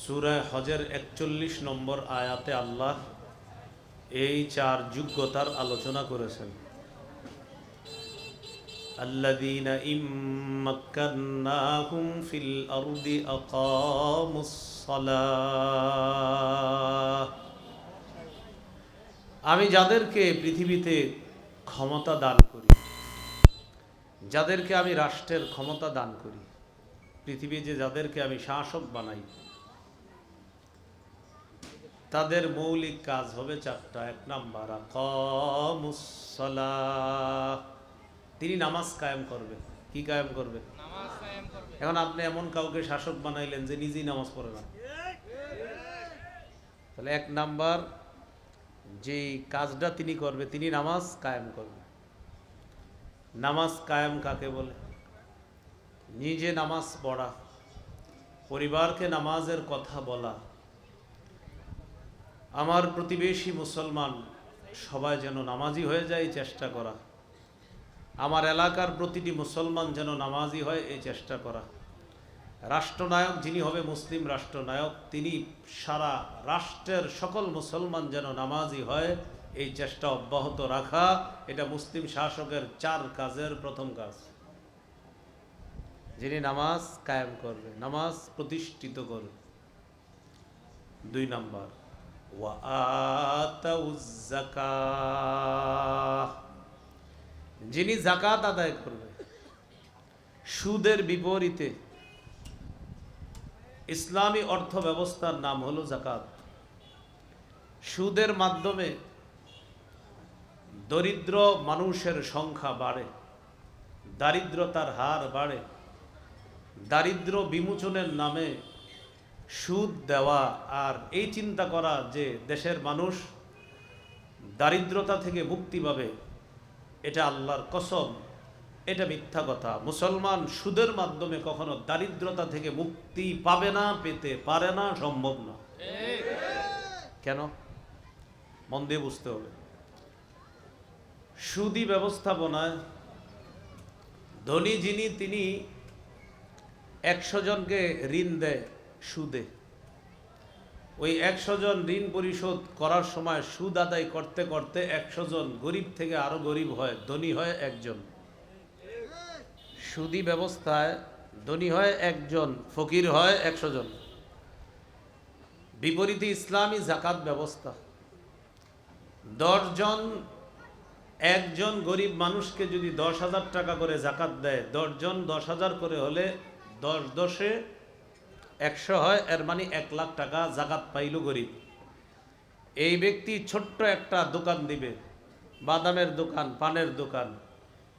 সূরা হজের 41 নম্বর আয়াতে আল্লাহ এই 4 যোগ্যতার আলোচনা করেছেন। আল্লাযীনা ইম্মাক্কান্নাহুম ফিল আরদি আকামুস সালাহ। আমি যাদেরকে পৃথিবীতে ক্ষমতা দান করি, যাদেরকে আমি রাষ্ট্রের ক্ষমতা দান করি, পৃথিবীতে যাদেরকে আমি শাসক বানাই, তাদের মৌলিক কাজ হবে 4টা। 1 নাম্বার আকামুস সালাহ, তিনি নামাজ কায়েম করবে। কি কায়েম করবে? নামাজ কায়েম করবে। এখন আপনি এমন কাউকে শাসক বানাইলেন যে নিজেই নামাজ পড়ে না, তাহলে 1 নাম্বার যে কাজটা তিনি করবে, তিনি নামাজ কায়েম করবে। নামাজ কায়েম কাকে বলে? নিজে নামাজ পড়া, পরিবারকে নামাজের কথা বলা, আমার প্রতিবেশী মুসলমান সবাই যেন নামাজি হয়ে যায় এই চেষ্টা করা, আমার এলাকার প্রতিটি মুসলমান যেন নামাজি হয় এই চেষ্টা করা। রাষ্ট্রনায়ক যিনি হবে মুসলিম রাষ্ট্রনায়ক, তিনি সারা রাষ্ট্রের সকল মুসলমান যেন নামাজি হয় এই চেষ্টা অব্যাহত রাখা। এটা মুসলিম শাসকের 4 কাজের প্রথম কাজ। যিনি নামাজ কায়েম করবে, নামাজ প্রতিষ্ঠিত করবে। 2 নাম্বার ওয়া আতাউজ যাকাহ, যিনি যাকাত আদায় করবে। সুদের বিপরীতে ইসলামী অর্থ ব্যবস্থার নাম হলো যাকাত। সুদের মাধ্যমে দরিদ্র মানুষের সংখ্যা বাড়ে, দারিদ্রতার হার বাড়ে। দারিদ্র বিমোচনের নামে সুদ দেওয়া আর এই চিন্তা করা যে দেশের মানুষ দারিদ্রতা থেকে মুক্তি পাবে, এটা আল্লাহর কসম, এটা মিথ্যা কথা। মুসলমান সুদের মাধ্যমে কখনো দারিদ্রতা থেকে মুক্তি পাবে না, পেতে পারে না, সম্ভব না। কেন? মন দিয়ে বুঝতে হবে। সুদী ব্যবস্থাপনায় ধনী যিনি, তিনি 100 জনকে ঋণ দেয় সুদে। ওই 100 জন ঋণ পরিশোধ করার সময় সুদ আদায় করতে করতে 100 জন গরিব থেকে আরো গরিব হয়, ধনী হয় 1 জন। সুদী ব্যবস্থায় ধনী হয় 1 জন, ফকির হয় 100 জন। বিপরীতে ইসলামী যাকাত ব্যবস্থা, 10 জন, 1 জন গরিব মানুষকে যদি 10,000 টাকা করে যাকাত দেয়, 10 জন 10,000 করে হলে 10 10 এ 100 হয়, এর মানে 1 লাখ টাকা যাকাত পাইল গরিব। এই ব্যক্তি ছোট্ট একটা দোকান দিবে, বাদামের দোকান, পানের দোকান,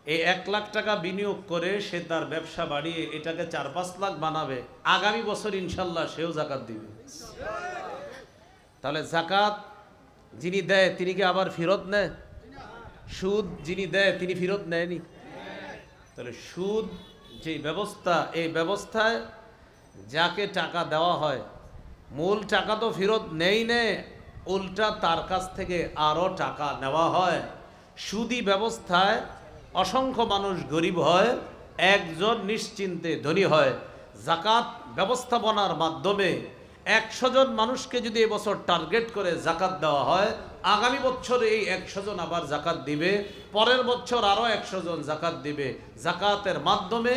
এই 1 লাখ টাকা বিনিয়োগ করে সে তার ব্যবসা বাড়িয়ে এটাকে 4-5 লাখ বানাবে, আগামী বছর ইনশাল্লাহ সেও জাকাত দিবে। তাহলে জাকাত যিনি দেয় তিনি কি আবার ফেরত নেয়? সুদ যিনি দেয় তিনি ফেরত নেয়নি। তাহলে সুদ যে ব্যবস্থা, এই ব্যবস্থায় যাকে টাকা দেওয়া হয় মূল টাকা তো ফেরত নেই, উল্টা তার কাছ থেকে আরও টাকা নেওয়া হয়। সুদি ব্যবস্থায় অসংখ্য মানুষ গরিব হয়, একজন নিশ্চিন্তে ধনী হয়। জাকাত ব্যবস্থাপনার মাধ্যমে 100 জন মানুষকে যদি এবছর টার্গেট করে জাকাত দেওয়া হয়, আগামী বছর এই 100 জন আবার জাকাত দিবে, পরের বছর আরও 100 জন জাকাত দিবে। জাকাতের মাধ্যমে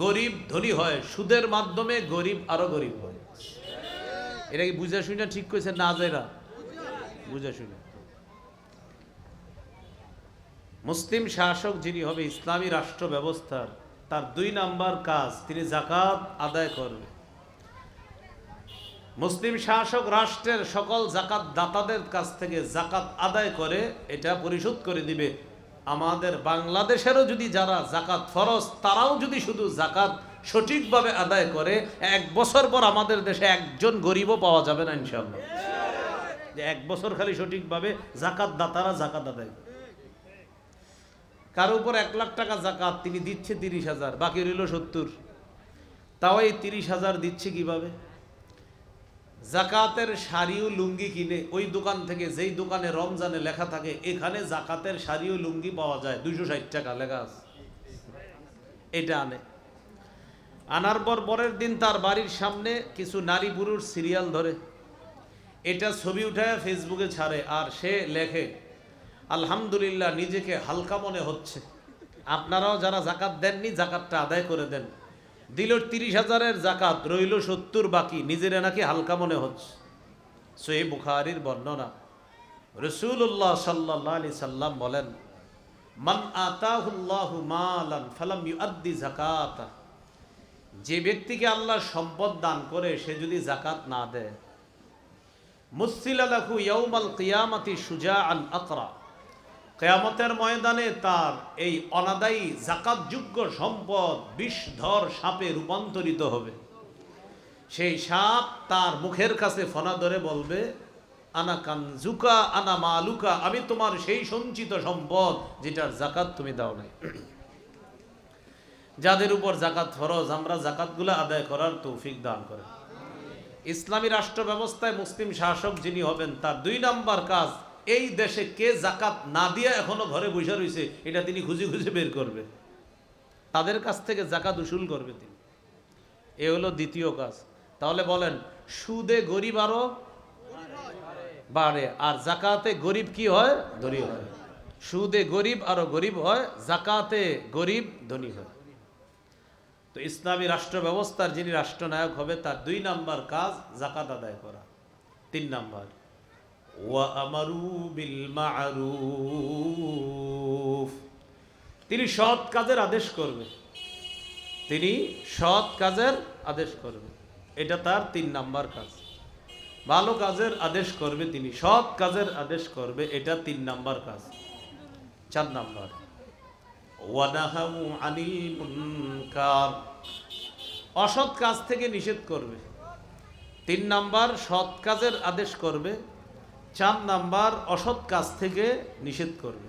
গরিব ধনী হয়, সুদের মাধ্যমে গরিব আরো গরিব হয়। এটা কি বুঝে শুনে ঠিক কইছে না? যায়রা বুঝে শুনে। মুসলিম শাসক যিনি হবে ইসলামী রাষ্ট্র ব্যবস্থার, তার 2 নাম্বার কাজ, তিনি জাকাত আদায় করবে। মুসলিম শাসক রাষ্ট্রের সকল জাকাত দাতাদের কাছ থেকে জাকাত আদায় করে এটা পরিশোধ করে দিবে। আমাদের বাংলাদেশেরও যদি যারা জাকাত ফরজ, তারাও যদি শুধু জাকাত সঠিকভাবে আদায় করে, 1 বছর পর আমাদের দেশে একজন গরিবও পাওয়া যাবে না ইনশাআল্লাহ। যে 1 বছর খালি সঠিকভাবে জাকাত দাতারা জাকাত আদায় করে। কারো উপর 1 লাখ টাকা জাকাত, তিনি দিচ্ছে 30,000, বাকি রইল 70। তাও এই 30,000 দিচ্ছে কিভাবে? জাকাতের শাড়ি ও লুঙ্গি কিনে ওই দোকান থেকে, যেই দোকানে রমজানে লেখা থাকে এখানে জাকাতের শাড়ি ও লুঙ্গি পাওয়া যায়, 260 টাকা লেখা আছে, এটা আনে। আনার পর পরের দিন তার বাড়ির সামনে কিছু নারী পুরুষ সিরিয়াল ধরে, এটা ছবি উঠায় ফেসবুকে ছাড়ে, আর সে লেখে আলহামদুলিল্লাহ নিজেকে হালকা মনে হচ্ছে। আপনারাও যারা জাকাত দেননি জাকাতটা আদায় করে দেন। দিল 30,000-এর জাকাত, রইল 70 বাকি, নিজের নাকি হালকা মনে হচ্ছে। সহিহ বুখারীর বর্ণনা, রাসূলুল্লাহ সাল্লাল্লাহু আলাইহি সাল্লাম বলেন, মান আতাহুল্লাহু মালান ফালাম ইউআদ্দি যাকাতা, যে ব্যক্তিকে আল্লাহ সম্পদ দান করে সে যদি জাকাত না দেয়, মুসিলা লাহু ইয়াউমাল কিয়ামাতি শুজাআন আকরা, কিয়ামতের ময়দানে তার এই অনাদায়ী জাকাতযোগ্য সম্পদ বিষধর সাপে রূপান্তরিত হবে। সেই সাপ তার মুখের কাছে ফনা ধরে বলবে, আনা কানজুকা আনা মালুকা, আমি তোমার সেই সঞ্চিত সম্পদ যেটার জাকাত তুমি দাও নাই। যাদের উপর জাকাত ফরজ, আমরা জাকাতগুলো আদায় করার তৌফিক দান করেন। ইসলামী রাষ্ট্র ব্যবস্থায় মুসলিম শাসক যিনি হবেন, তার 2 নাম্বার কাজ, এই দেশে কে জাকাত না দিয়ে এখনো ঘরে বসে রয়েছে এটা তিনি খুঁজে খুঁজে বের করবে, তাদের কাছ থেকে জাকাত উসুল করবে তিনি। এ হলো দ্বিতীয় কাজ। তাহলে বলেন, সুদে গরিব আরো বাড়ে, আর জাকাতে গরিব কি হয়? ধনী হয়। সুদে গরিব আরো গরিব হয়, জাকাতে গরিব ধনী হয়। তো ইসলামী রাষ্ট্র ব্যবস্থার যিনি রাষ্ট্রনায়ক হবে, তার 2 নাম্বার কাজ জাকাত আদায় করা। 3 নাম্বার, ওয়া আমারু বিল মা'রুফ, তিনি সৎ কাজের আদেশ করবে। তিনি সৎ কাজের আদেশ করবে, এটা তার 3 নাম্বার কাজ। ভালো কাজের আদেশ করবে, তিনি সৎ কাজের আদেশ করবে, এটা 3 নাম্বার কাজ। 4 নাম্বার, ওয়ানাহাউ আনিল মুনকার, অসৎ কাজ থেকে নিষেধ করবে। 3 নাম্বার সৎ কাজের আদেশ করবে, 4 নাম্বার অসৎ কাজ থেকে নিষেধ করবে।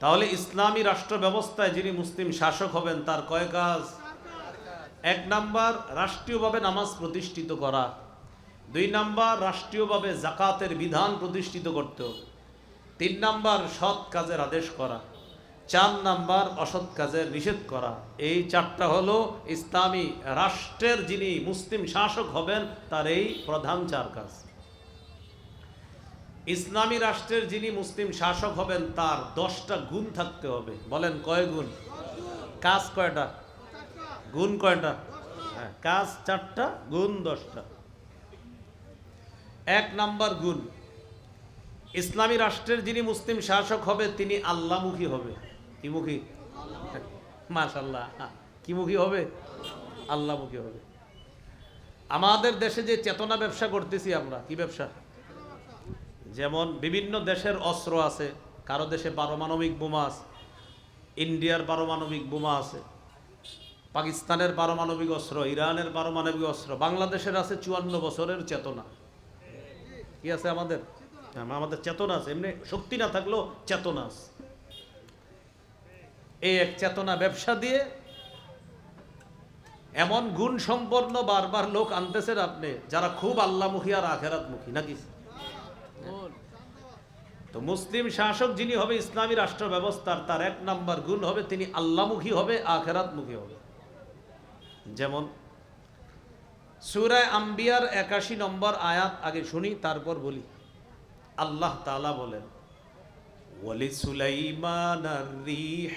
তাহলে ইসলামী রাষ্ট্র ব্যবস্থায় যিনি মুসলিম শাসক হবেন, তার কয় কাজ? 1 নাম্বার রাষ্ট্রীয়ভাবে নামাজ প্রতিষ্ঠিত করা, 2 নাম্বার রাষ্ট্রীয়ভাবে জাকাতের বিধান প্রতিষ্ঠিত করতে হবে, 3 নাম্বার সৎ কাজের আদেশ করা, 4 নাম্বার অসৎ কাজের নিষেধ করা। এই 4টা হলো ইসলামী রাষ্ট্রের যিনি মুসলিম শাসক হবেন তার এই প্রধান 4 কাজ। ইসলামী রাষ্ট্রের যিনি মুসলিম শাসক হবেন তার 10টা গুণ থাকতে হবে। বলেন কয় গুণ? কাজ কয়টা? গুণ কয়টা? হ্যাঁ, কাজ 4টা, গুণ 10টা। 1 নাম্বার গুণ, ইসলামী রাষ্ট্রের যিনি মুসলিম শাসক হবে তিনি আল্লাহমুখী হবে। কি মুখী? মাশাআল্লাহ, কি মুখী হবে? আল্লাহমুখী হবে। আমাদের দেশে যে চেতনা ব্যবসা করতেছি আমরা, কি ব্যবসা? যেমন বিভিন্ন দেশের অস্ত্র আছে, কারো দেশে পারমাণবিক বোমা আছে, ইন্ডিয়ার পারমাণবিক বোমা আছে, পাকিস্তানের পারমাণবিক অস্ত্র, ইরানের পারমাণবিক অস্ত্র, বাংলাদেশের আছে 54 বছরের চেতনা। কি আছে আমাদের? আমাদের চেতনা আছে, এমনি শক্তি না থাকলেও চেতনা আছে। এই এক চেতনা ব্যবসা দিয়ে এমন গুণ সম্পন্ন বারবার লোক আনতেছেন আপনি, যারা খুব আল্লাহমুখী আর আখেরাতমুখী, নাকি? তো মুসলিম শাসক যিনি হবে ইসলামী রাষ্ট্র ব্যবস্থার, তার 1 নাম্বার গুণ হবে তিনি আল্লাহমুখী হবে, আখেরাতমুখী হবে। যেমন সূরা আম্বিয়ার 81 নম্বর আয়াত আগে শুনি, তারপর বলি। আল্লাহ তাআলা বলেন, وَلِسُلَيْمَانَ الرِّيحَ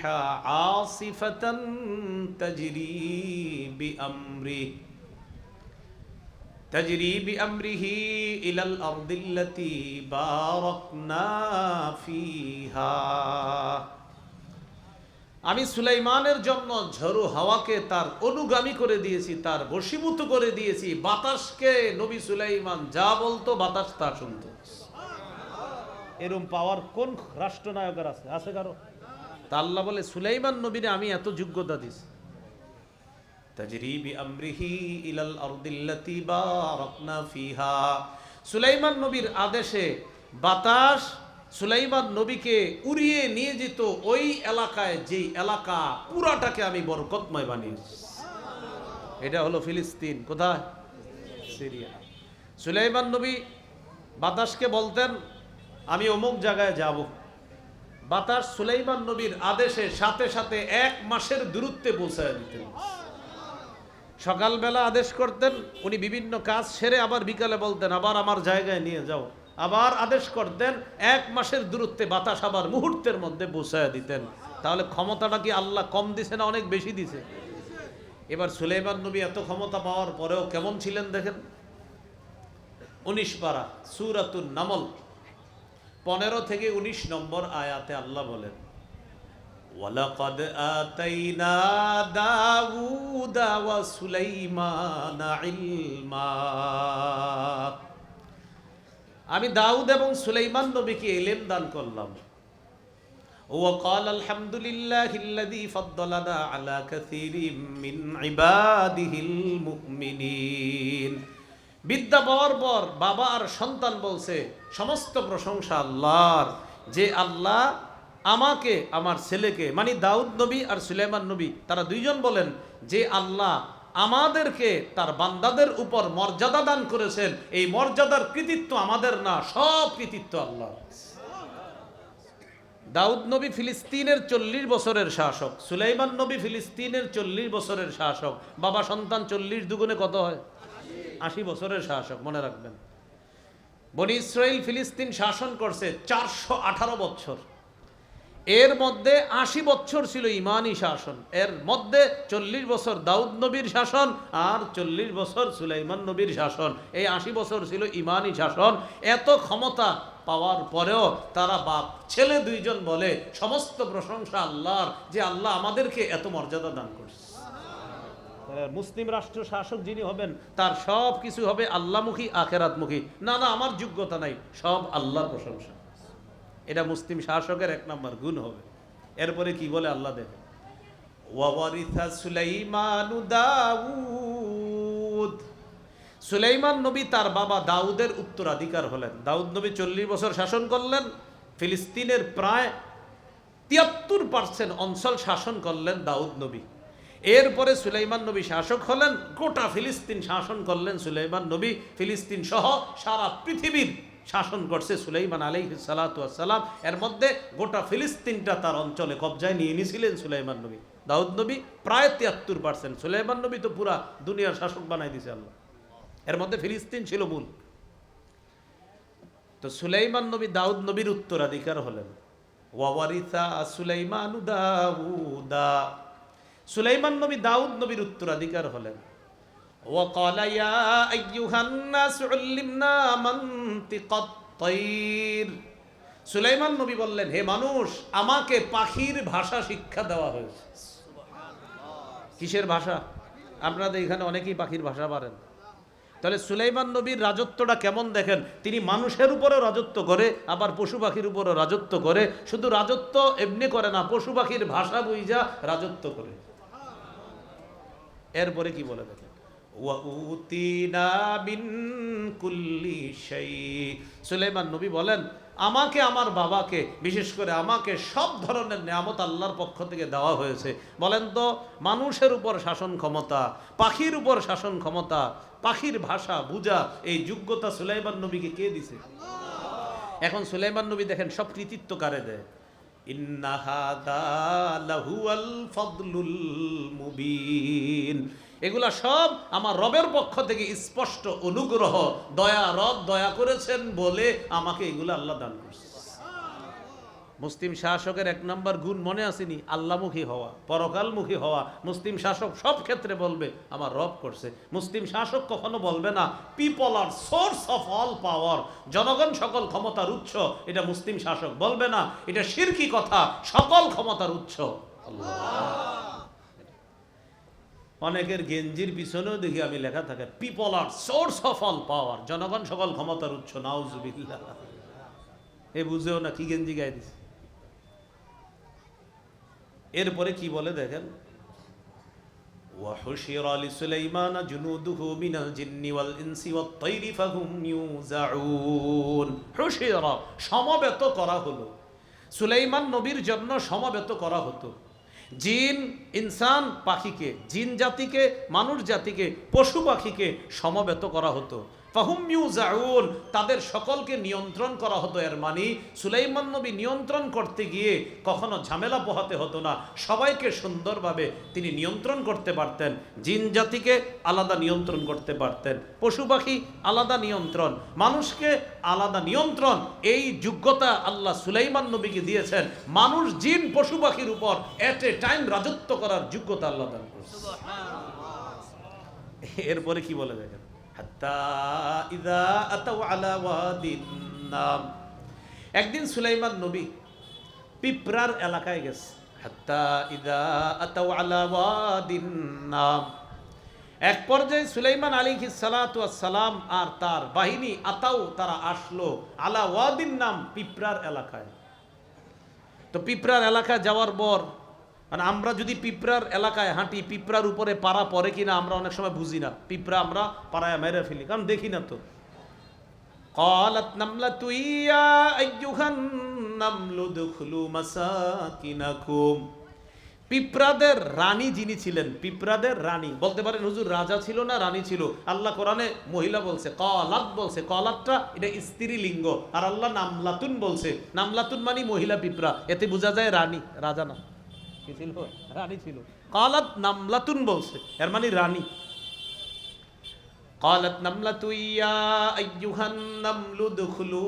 عَاصِفَةً تَجْرِي بِأَمْرِهِ إِلَى الْأَرْضِ الَّتِي بَارَكْنَا فِيهَا। আমি সুলাইমানের জন্য ঝড়ো হাওয়াকে তার অনুগামী করে দিয়েছি, তার বশীভূত করে দিয়েছি। বাতাসকে নবী সুলাইমান যা বলতো বাতাস তা শুনতো। এরকম পাওয়ার কোন রাষ্ট্রনায়কের আছে? আছে কারো? তা আল্লাহ বলে সুলাইমান নবীরে আমি এত যোগ্যতা দিছি। তাজরি বিআমরিহি ইলাল আরদিল্লাতি বারাকনা ফিহা। সুলাইমান নবীর আদেশে বাতাস সুলাইমান নবীকে উড়িয়ে নিয়ে যেত ওই এলাকায়, যেই এলাকা পুরাটাকে আমি বরকতময় বানিয়েছি। এটা হলো ফিলিস্তিন। কোথায়? সিরিয়া। সুলাইমান নবী বাতাসকে বলতেন আমি অমুক জায়গায় যাব। বাতাস সুলাইমান নবীর আদেশে সাথে সাথে 1 মাসের দূরত্বে পৌঁছায় দিতেন। সকালবেলা আদেশ করতেন, উনি বিভিন্ন কাজ সেরে আবার বিকালে বলতেন আবার আমার জায়গায় নিয়ে যাও। আবার আদেশ করতেন, 1 মাসের দূরত্বে বাতাস আবার মুহূর্তের মধ্যে পৌঁছায় দিতেন। তাহলে ক্ষমতাটা কি আল্লাহ কম দিছে না অনেক বেশি দিছে? এবার সুলাইমান নবী এত ক্ষমতা পাওয়ার পরেও কেমন ছিলেন দেখেন। 19 পারা সূরাতুন নামল 15 থেকে 19 নম্বর আয়াতে আল্লাহ বলেন, ওয়ালাকাদ আতাইনা দাউদা ওয়া সুলাইমানা ইলমা। আমি দাউদ এবং সুলাইমান নবীকে ইলম দান করলাম। ওয়া ক্বাল আলহামদুলিল্লাহিল্লাযী ফাদ্দালানা আলা কাসীরিম মিন ইবাদিহিল মুমিনিন। বিদ্যা পাওয়ার পর বাবা আর সন্তান বলছে সমস্ত প্রশংসা আল্লাহর, যে আল্লাহ আমাকে আমার ছেলেকে, মানে দাউদ নবী আর সুলাইমান নবী, তারা দুইজন বলেন যে আল্লাহ আমাদেরকে তার বান্দাদের উপর মর্যাদা দান করেছেন। এই মর্যাদার কৃতিত্ব আমাদের না, সব কৃতিত্ব আল্লাহ। দাউদ নবী ফিলিস্তিনের 40 বছরের শাসক, সুলাইমান নবী ফিলিস্তিনের 40 বছরের শাসক। বাবা সন্তান 40 দুগুণে কত হয়? 80 বছরের শাসক। মনে রাখবেন, বনি ইসরাইল ফিলিস্তিন শাসন করছে 418 বছর। এর মধ্যে 80 বছর ছিল ইমানি শাসন, এর মধ্যে 40 বছর দাউদ নবীর শাসন আর 40 বছর সুলাইমান নবীর শাসন। এই 80 বছর ছিল ইমানি শাসন। এত ক্ষমতা পাওয়ার পরেও তারা বাপ ছেলে দুইজন বলে সমস্ত প্রশংসা আল্লাহর, যে আল্লাহ আমাদেরকে এত মর্যাদা দান করছে। মুসলিম রাষ্ট্র শাসক যিনি হবেন তার সব কিছু হবে আল্লাহমুখী, আখেরাতমুখী। না না আমার যোগ্যতা নাই, সব আল্লাহর প্রশংসা। এটা মুসলিম শাসকের 1 নম্বর গুণ হবে। এরপরে কি বলে আল্লাহ দেখেন, ওয়ারিসা সুলাইমানু দাউদ। সুলাইমান নবী তার বাবা দাউদের উত্তরাধিকার হলেন। দাউদ নবী 40 বছর শাসন করলেন, ফিলিস্তিনের প্রায় 73% অঞ্চল শাসন করলেন দাউদ নবী। এরপরে সুলাইমান নবী শাসক হলেন, গোটা ফিলিস্তিন শাসন করলেন সুলাইমান নবী। ফিলিস্তিন সহ সারা পৃথিবীর শাসন করছে সুলাইমান আলাইহিস সালাতু ওয়াস সালাম। এর মধ্যে গোটা ফিলিস্তিনটা তার অঞ্চলে কবজায় নিয়ে নিয়েছিলেন সুলাইমান নবী। দাউদ নবী প্রায় 73%, সুলাইমান নবী তো পুরা দুনিয়ার শাসক বানাই দিয়েছে আল্লাহ। এর মধ্যে ফিলিস্তিন ছিল মূল। তো সুলাইমান নবী দাউদ নবীর উত্তরাধিকার হলেন। ওয়ারিসা সুলাইমানু দাউদা। সুলাইমান নবী দাউদ নবীর উত্তরাধিকার হলেন। وقال يا أيها الناس علمنا منطق الطير। সুলাইমান নবী বললেন, হে মানুষ, আমাকে পাখির ভাষা শিক্ষা দেওয়া হয়েছে। কিসের ভাষা? আপনাদের এখানে অনেকেই পাখির ভাষা পারেন। তাহলে সুলাইমান নবীর রাজত্বটা কেমন দেখেন, তিনি মানুষের উপরও রাজত্ব করে, আবার পশু পাখির উপরও রাজত্ব করে। শুধু রাজত্ব এমনি করে না, পশু পাখির ভাষা বুঝা রাজত্ব করে। এরপরে কি বলে দেখেন, ওয়াউতিনা মিন কুল্লি শাই। সুলাইমান নবী বলেন, আমাকে আমার বাবাকে, বিশেষ করে আমাকে সব ধরনের নেয়ামত আল্লাহর পক্ষ থেকে দেওয়া হয়েছে। বলেন তো, মানুষের উপর শাসন ক্ষমতা, পাখির উপর শাসন ক্ষমতা, পাখির ভাষা বুঝা, এই যোগ্যতা সুলাইমান নবীকে কে দিছে? এখন সুলাইমান নবী দেখেন সব কৃতিত্ব কারে দেয়। ইন্না হাদা লাহুয়াল ফাদলুল মুবিন। এগুলা সব আমার রবের পক্ষ থেকে স্পষ্ট অনুগ্রহ, দয়া। রব দয়া করেছেন বলে আমাকে এগুলো আল্লাহ দান করছে। মুসলিম শাসকের এক নম্বর গুণ মনে আসেনি? আল্লাহমুখী হওয়া, পরকালমুখী হওয়া। মুসলিম শাসক সব ক্ষেত্রে বলবে আমার রব করছে। মুসলিম শাসক কখনো বলবে না people are source of all power, জনগণ সকল ক্ষমতার উৎস। এটা মুসলিম শাসক বলবে না, এটা শিরকি কথা। সকল ক্ষমতার উৎস আল্লাহ। অনেকের গেঞ্জির পিছনেও দেখি আমি লেখা থাকে people are source of all power, জনগণ সকল ক্ষমতার উৎস। নাউজুবিল্লাহ। এ বুঝেও না কি গেঞ্জি গায়ে দিছে। এরপরে কি বলে দেখেন, ওয়াহুশিরা লিসুলাইমান জুনুদুহু মিনাল জিন্নি ওয়াল ইনসি ওয়াত তাইরি ফাহুম ইউজাউন। হুশিরা, সমবেত করা হলো। সুলাইমান নবীর জন্য সমবেত করা হতো জিন, ইনসান, পাখিকে, জিন জাতিকে, মানুষ জাতিকে, পশু পাখিকে সমবেত করা হতো। ফাহুম ইউজাউন, তাদের সকলকে নিয়ন্ত্রণ করা হতো। এর মানে সুলাইমান নবী নিয়ন্ত্রণ করতে গিয়ে কখনো ঝামেলা পোহাতে হতো না, সবাইকে সুন্দরভাবে তিনি নিয়ন্ত্রণ করতে পারতেন। জিন জাতিকে আলাদা নিয়ন্ত্রণ করতে পারতেন, পশু পাখি আলাদা নিয়ন্ত্রণ, মানুষকে আলাদা নিয়ন্ত্রণ। এই যোগ্যতা আল্লাহ সুলাইমান নবীকে দিয়েছেন। মানুষ, জিন, পশু পাখির উপর এট এ টাইম রাজত্ব করার যোগ্যতা আল্লাহ দান করেছেন। এরপরে কি বলে দেখেন, একদিন সুলাইমান নবী পিঁপড়ার এলাকায় গেছে। এক পর্যায়ে সুলাইমান আলাইহিস সালাতু ওয়াস সালাম আর তার বাহিনী তারা আসলো আলা ওয়াদিন নাম, পিঁপড়ার এলাকায়। তো পিঁপড়ার এলাকায় যাওয়ার পর, মানে আমরা যদি পিঁপড়ার এলাকায় হাঁটি, পিঁপড়ার উপরে পাড়া পড়ে কিনা আমরা অনেক সময় বুঝি না। পিঁপড়া আমরা পাড়ায় মেরে ফেলি, কারণ দেখি না তো। ক্বালাত নামলাতু ইয়া আইয়ুহান নামলু দুখলু মাসাকিনাকুম। পিঁপড়াদের রানী যিনি ছিলেন, পিঁপড়াদের রানী বলতে পারেন হুজুর রাজা ছিল না রানী ছিল। আল্লাহ কোরআনে মহিলা বলছে, ক্বালাত বলছে। ক্বালাতটা এটা স্ত্রীলিঙ্গ, আর আল্লাহ নামলাতুন বলছে। নামলাতুন মানে মহিলা পিঁপড়া, এতে বোঝা যায় রানী, রাজা না। কি ছিল? রানী ছিল। ক্বালাত নামলাতুন বলছে, এর মানে রানী। ক্বালাত নামলাতু ইয়া আইয়ুহান নামলু দুখলু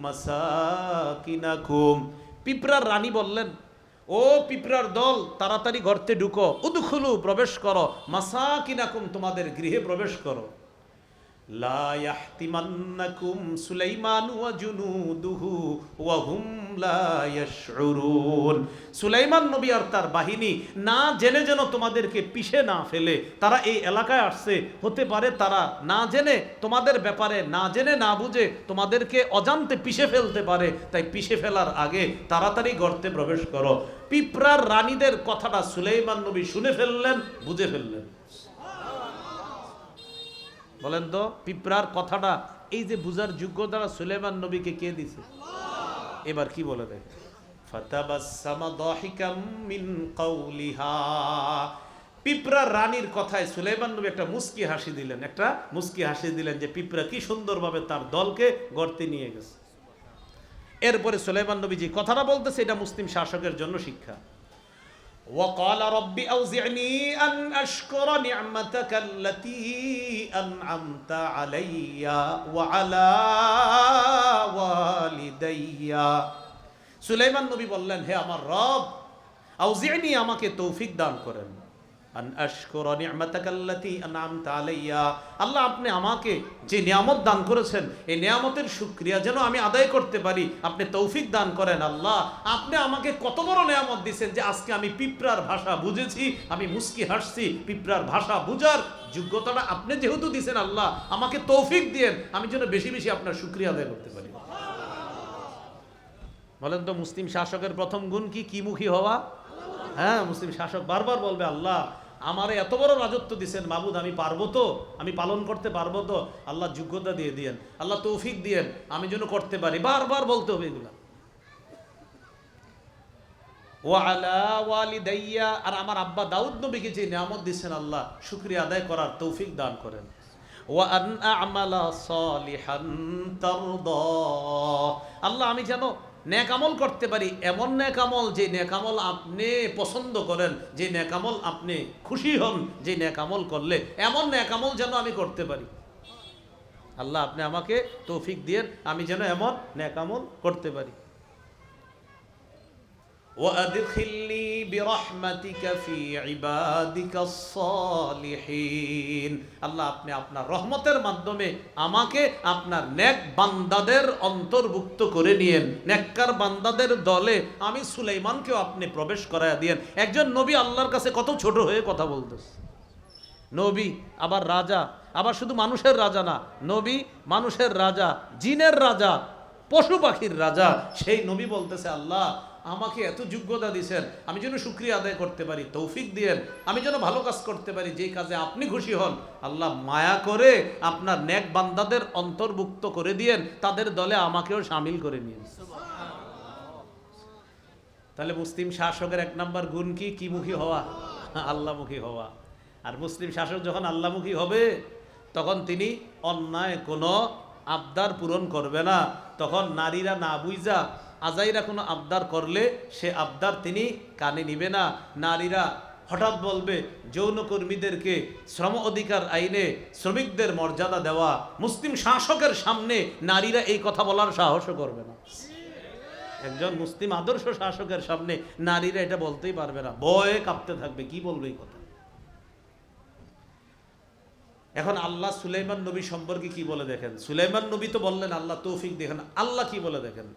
মাসাকিনাকুম। পিঁপড়ার রানী বললেন, ও পিঁপড়ার দল, তাড়াতাড়ি গর্তে ঢুকো। উদখুলু, প্রবেশ করো। মাসাকিনাকুম, তোমাদের গৃহে প্রবেশ করো। লা ইয়াহতিমান্নাকুম সুলাইমান ওয়া জুনুদুহু ওয়া হুম লা ইয়াশউরুন। সুলাইমান নবী আর তার বাহিনী না জেনে যেন তোমাদেরকে পিষে না ফেলে। তারা এই এলাকায় আসছে, হতে পারে তারা না জেনে তোমাদের ব্যাপারে, না জেনে না বুঝে তোমাদেরকে অজান্তে পিষে ফেলতে পারে। তাই পিষে ফেলার আগে তাড়াতাড়ি গর্তে প্রবেশ করো। পিঁপড়ার রানীদের কথাটা সুলাইমান নবী শুনে ফেললেন, বুঝে ফেললেন। বলেন তো, পিঁপড়ার কথাটা এই যে বুঝার যোগ্যতা সুলাইমান নবীকে কে দিছে? এবার কি বলে দেখ, ফাতাবাসসামা দাহিকাম মিন কাউলিহা। পিঁপড়ার রানীর কথায় সুলাইমান নবী একটা মুস্কি হাসি দিলেন, একটা মুস্কি হাসি দিলেন যে পিঁপড়া কি সুন্দরভাবে তার দলকে গর্তে নিয়ে গেছে। এরপরে সুলাইমান নবী যে কথাটা বলতেছে, এটা মুসলিম শাসকের জন্য শিক্ষা। وقال رب أوزعني أن أشكر نعمتك التي أنعمت علي وعلى والدي। সুলাইমান নবী বললেন, হে আমার রব, আউজিনি, আমাকে তৌফিক দান করেন। আন আশকুরা নি'মাতাকাল্লাতী আন'আমতা আলাইয়া, আল্লাহ আপনি আমাকে যে নিয়ামত দান করেছেন এই নিয়ামতের শুকরিয়া যেন আমি আদায় করতে পারি, আপনি তৌফিক দান করেন। আল্লাহ আপনি আমাকে কত বড় নিয়ামত দিয়েছেন যে আজকে আমি পিঁপড়ার ভাষা বুঝেছি, আমি মুস্কি হাসছি। পিঁপড়ার ভাষা বুঝার যোগ্যতাটা আপনি যেহেতু দিয়েছেন, আল্লাহ আমাকে তৌফিক দিয়েন আমি যেন বেশি বেশি আপনার শুকরিয়া আদায় করতে পারি। বলেন তো মুসলিম শাসকের প্রথম গুণ কি? কি মুখী হওয়া। হ্যাঁ, মুসলিম শাসক বারবার বলবে আল্লাহ আমারে এত বড় রাজত্ব দিছেন, মাবুদ আমি পারবো তো, আমি পালন করতে পারবো তো? আল্লাহ যোগ্যতা দিয়ে দিয়েন, আল্লাহ তৌফিক দিয়েন আমি যেন করতে পারি। বারবার বলতে হবে এগুলা। ওয়ালা ওয়ালিদাইয়া, আর আমার আব্বা দাউদ নবীকে যে নিয়ামত দিছেন আল্লাহ শুকরিয়া আদায় করার তৌফিক দান করেন। ওয়া আন আ'মালা সালিহান তারদা, আল্লাহ আমি যেন নেক আমল করতে পারি, এমন নেক আমল যে নেক আমল আপনি পছন্দ করেন, যে নেক আমল আপনি খুশি হন, যে নেক আমল করলে এমন নেক আমল যেন আমি করতে পারি। আল্লাহ আপনি আমাকে তৌফিক দিয়েন আমি যেন এমন নেক আমল করতে পারি। وأدخلني برحمتك في عبادك الصالحين, আল্লাহ আপনি আপনার রহমতের মাধ্যমে আমাকে আপনার নেক বান্দাদের অন্তর্ভুক্ত করে নিয়েন, নেককার বান্দাদের দলে আমি সুলাইমানকেও আপনি প্রবেশ করায়া দিয়েন। একজন নবী আল্লাহর কাছে কত ছোট হয়ে কথা বলতেছে। নবী আবার রাজা, আবার শুধু মানুষের রাজা না, নবী মানুষের রাজা, জিনের রাজা, পশু পাখির রাজা। সেই নবী বলতেছে আল্লাহ আমাকে এত যোগ্যতা দিয়েছেন আমি যেন শুকরিয়া আদায় করতে পারি, তৌফিক দিয়েন আমি যেন ভালো কাজ করতে পারি, যেই কাজে আপনি খুশি হন। আল্লাহ মায়া করে আপনার নেক বান্দাদের অন্তর্ভুক্ত করে দিয়েন, তাদের দলে আমাকেও শামিল করে নিয়েন। তাহলে মুসলিম শাসকের এক নাম্বার গুণ কি? কি মুখী হওয়া, আল্লাহমুখী হওয়া। আর মুসলিম শাসক যখন আল্লাহমুখী হবে তখন তিনি অন্যায় কোনো আবদার পূরণ করবে না। তখন নারীরা না বুঝা আজাইরা কোনো আবদার করলে সে আবদার তিনি কানে নিবে না। নারীরা হঠাৎ বলবে যৌনকর্মীদেরকে শ্রম অধিকার আইনে শ্রমিকদের মর্যাদা দেওয়া, মুসলিম শাসকের সামনে নারীরা এই কথা বলার সাহসও করবে না। একজন মুসলিম আদর্শ শাসকের সামনে নারীরা এটা বলতেই পারবে না, ভয়ে কাঁপতে থাকবে, কি বলবে এই কথা। এখন আল্লাহ সুলাইমান নবী সম্পর্কে কি বলে দেখেন। সুলাইমান নবী তো বললেন আল্লাহ তৌফিক, দেখেন আল্লাহ কি বলে দেখেন,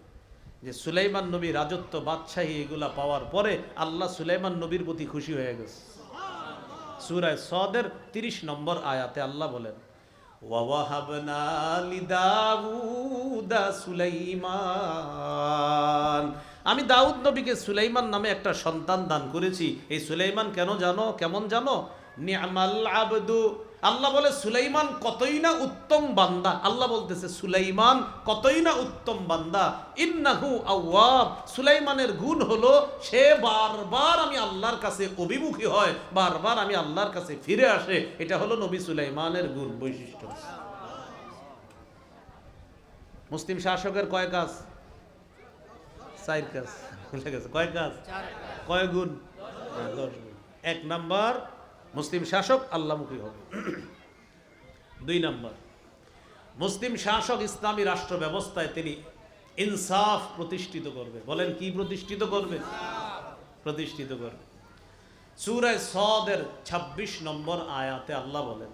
যে সুলাইমান নবী রাজত্ব বাদশাহী এগুলা পাওয়ার পরে আল্লাহ সুলাইমান নবীর প্রতি খুশি হয়ে গেছে। সূরা সদের 30 নম্বর আয়াতে আল্লাহ বলেন ওয়াওয়াহাবনা লিদাউদা সুলাইমান, আমি দাউদ নবীকে সুলাইমান নামে একটা সন্তান দান করেছি। এই সুলাইমান কেন জানো, কেমন জানো? নি'মাল আবদু, আল্লাহ বলে সুলাইমান কতই না উত্তম বান্দা। আল্লাহ বলতেছে সুলাইমান কতই না উত্তম বান্দা। ইন্নাহু আওয়াব, সুলাইমানের গুণ হলো সে বারবার আমি আল্লাহর কাছে অভিমুখী হয়, বারবার আমি আল্লাহর কাছে ফিরে আসে। এটা হলো নবী সুলাইমানের গুণ, বৈশিষ্ট্য। মুসলিম শাসকের কয় কাজ? 4 কাজ। কয় কাজ? কয় গুণ? 10 গুণ। 1 নাম্বার মুসলিম শাসক আল্লাহমুখী হবে। 2 নাম্বার মুসলিম শাসক ইসলামী রাষ্ট্র ব্যবস্থায় তিনি ইনসাফ প্রতিষ্ঠিত করবে। বলেন কি প্রতিষ্ঠিত করবে? প্রতিষ্ঠিত করবে। সূরা সদের 26 নম্বর আয়াতে আল্লাহ বলেন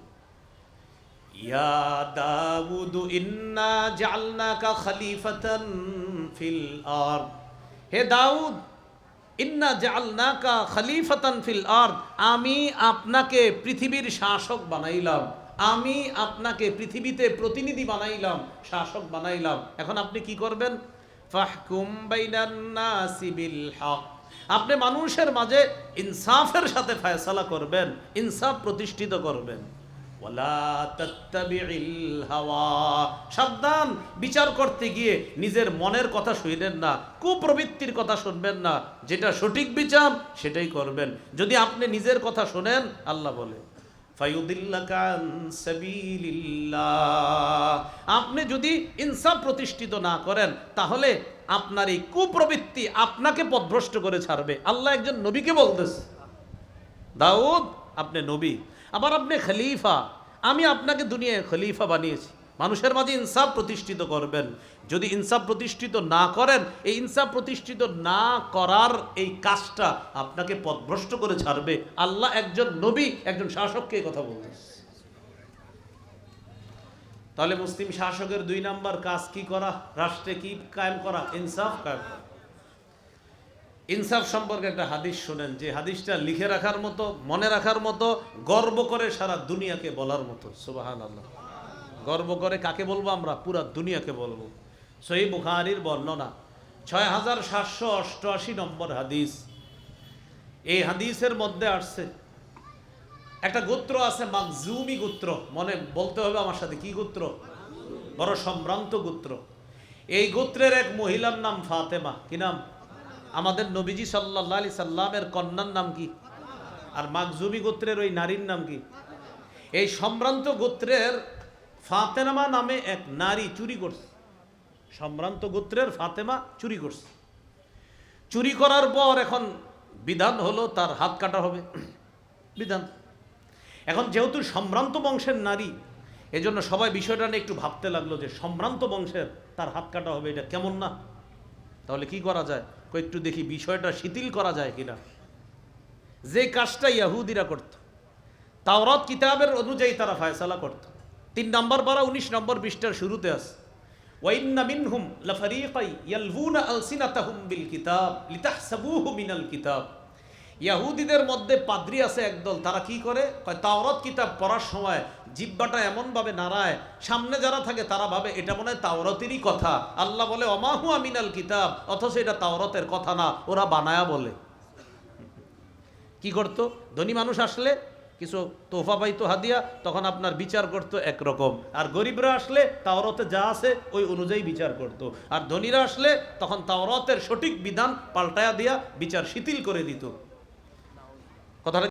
ইয়া দাউদ ইন্না জাআলনাকা খলিফাতান ফিল আরদ, হে দাউদ ইন্না জাআলনাকা খলিফাতান ফিল আরদ, আমি আপনাকে পৃথিবীর শাসক বানাইলাম, আমি আপনাকে পৃথিবীতে প্রতিনিধি বানাইলাম, শাসক বানাইলাম। এখন আপনি কি করবেন? ফাহকুম বাইনান নাসি বিল হক, আপনি মানুষের মাঝে ইনসাফের সাথে ফয়সালা করবেন, ইনসাফ প্রতিষ্ঠিত করবেন। ওয়ালা তাত্তাবিউল হাওয়া, সাবধান, বিচার করতে গিয়ে নিজের মনের কথা শুনবেন না, কুপ্রবৃত্তির কথা শুনবেন না, যেটা সঠিক বিচার সেটাই করবেন। যদি আপনি নিজের কথা শোনেন, আল্লাহ বলে ফায়ুদিল্লাকা আন সাবিলিল্লাহ, আপনি যদি ইনসাফ প্রতিষ্ঠিত না করেন তাহলে আপনার এই কুপ্রবৃত্তি আপনাকে পথভ্রষ্ট করে ছাড়বে। আল্লাহ একজন নবীকে বলতেছে দাউদ আপনি নবী, আবার আপনি খলিফা, আমি আপনাকে দুনিয়ায় খলিফা বানিয়েছি। মানুষের মাঝে ইনসাফ প্রতিষ্ঠিত করবেন। যদি ইনসাফ প্রতিষ্ঠিত না করেন, এই ইনসাফ প্রতিষ্ঠিত না করার এই কাজটা আপনাকে পথভ্রষ্ট করে ছাড়বে। আল্লাহ একজন নবী, একজন শাসককে এই কথা বলতেছে। তাহলে মুসলিম শাসকের 2 নাম্বার কাজ কি করা? রাষ্ট্রে কি কায়েম করা? ইনসাফ কায়েম করা। ইনসাফ সম্পর্কে একটা হাদিস শোনেন, যে হাদিসটা লিখে রাখার মতো, মনে রাখার মতো, গর্ব করে সারা দুনিয়াকে বলার মতো। সুবহানাল্লাহ। গর্ব করে কাকে বলবো আমরা? পুরা দুনিয়াকে বলবো। সহিহ বুখারীর বর্ণনা 6788 নম্বর হাদিস। এই হাদিসের মধ্যে আসছে একটা গোত্র আছে, মাখজুমি গোত্র। মনে বলতে হবে আমার সাথে, কি গোত্র? বড় সম্ভ্রান্ত গোত্র। এই গোত্রের এক মহিলার নাম ফাতেমা। কি নাম? আমাদের নবীজি সাল্লাল্লাহু আলাইহি সাল্লামের কন্যার নাম কি? আর মাখজুমি গোত্রের ওই নারীর নাম কি? এই সম্ভ্রান্ত গোত্রের ফাতেমা নামে এক নারী চুরি করছে। সম্ভ্রান্ত গোত্রের ফাতেমা চুরি করছে। চুরি করার পর এখন বিধান হলো তার হাত কাটা হবে, বিধান। এখন যেহেতু সম্ভ্রান্ত বংশের নারী, এজন্য সবাই বিষয়টা নিয়ে একটু ভাবতে লাগলো যে সম্ভ্রান্ত বংশের, তার হাত কাটা হবে, এটা কেমন না? তাহলে কি করা যায়? একটু দেখি বিষয়টা শিথিল করা যায় কিনা। যে কাজটা ইহুদিরা করত, তাওরাত কিতাবের অনুযায়ী তারা ফয়সালা করত। 3 নম্বর পারা 19 নম্বর পৃষ্ঠার শুরুতে আছে, ওয়াইন্না মিনহুম লাফারিকাই ইয়ালভুনা আলসিনাতাহুম বিল কিতাব লিতাহসাবুহু মিনাল কিতাব। ইহুদিদের মধ্যে পাদ্রী আছে একদল, তারা কি করে? তাওরাত কিতাব পড়ার সময় জিহ্বাটা এমনভাবে নাড়ায়, সামনে যারা থাকে তারা ভাবে এটা মনে হয় তাওরাতেরই কথা। আল্লাহ বলে ওমা হুয়া মিনাল কিতাব, অথচ এটা তাওরাতের কথা না, ওরা বানায়া বলে। কি করতো? ধনী মানুষ আসলে কিছু তোহফা পাইতো, হাদিয়া, তখন আপনার বিচার করতো একরকম। আর গরিবরা আসলে তাওরাতে যা আছে ওই অনুযায়ী বিচার করতো। আর ধনীরা আসলে তখন তাওরাতের সঠিক বিধান পাল্টায়া দিয়া বিচার শিথিল করে দিত। কথাটা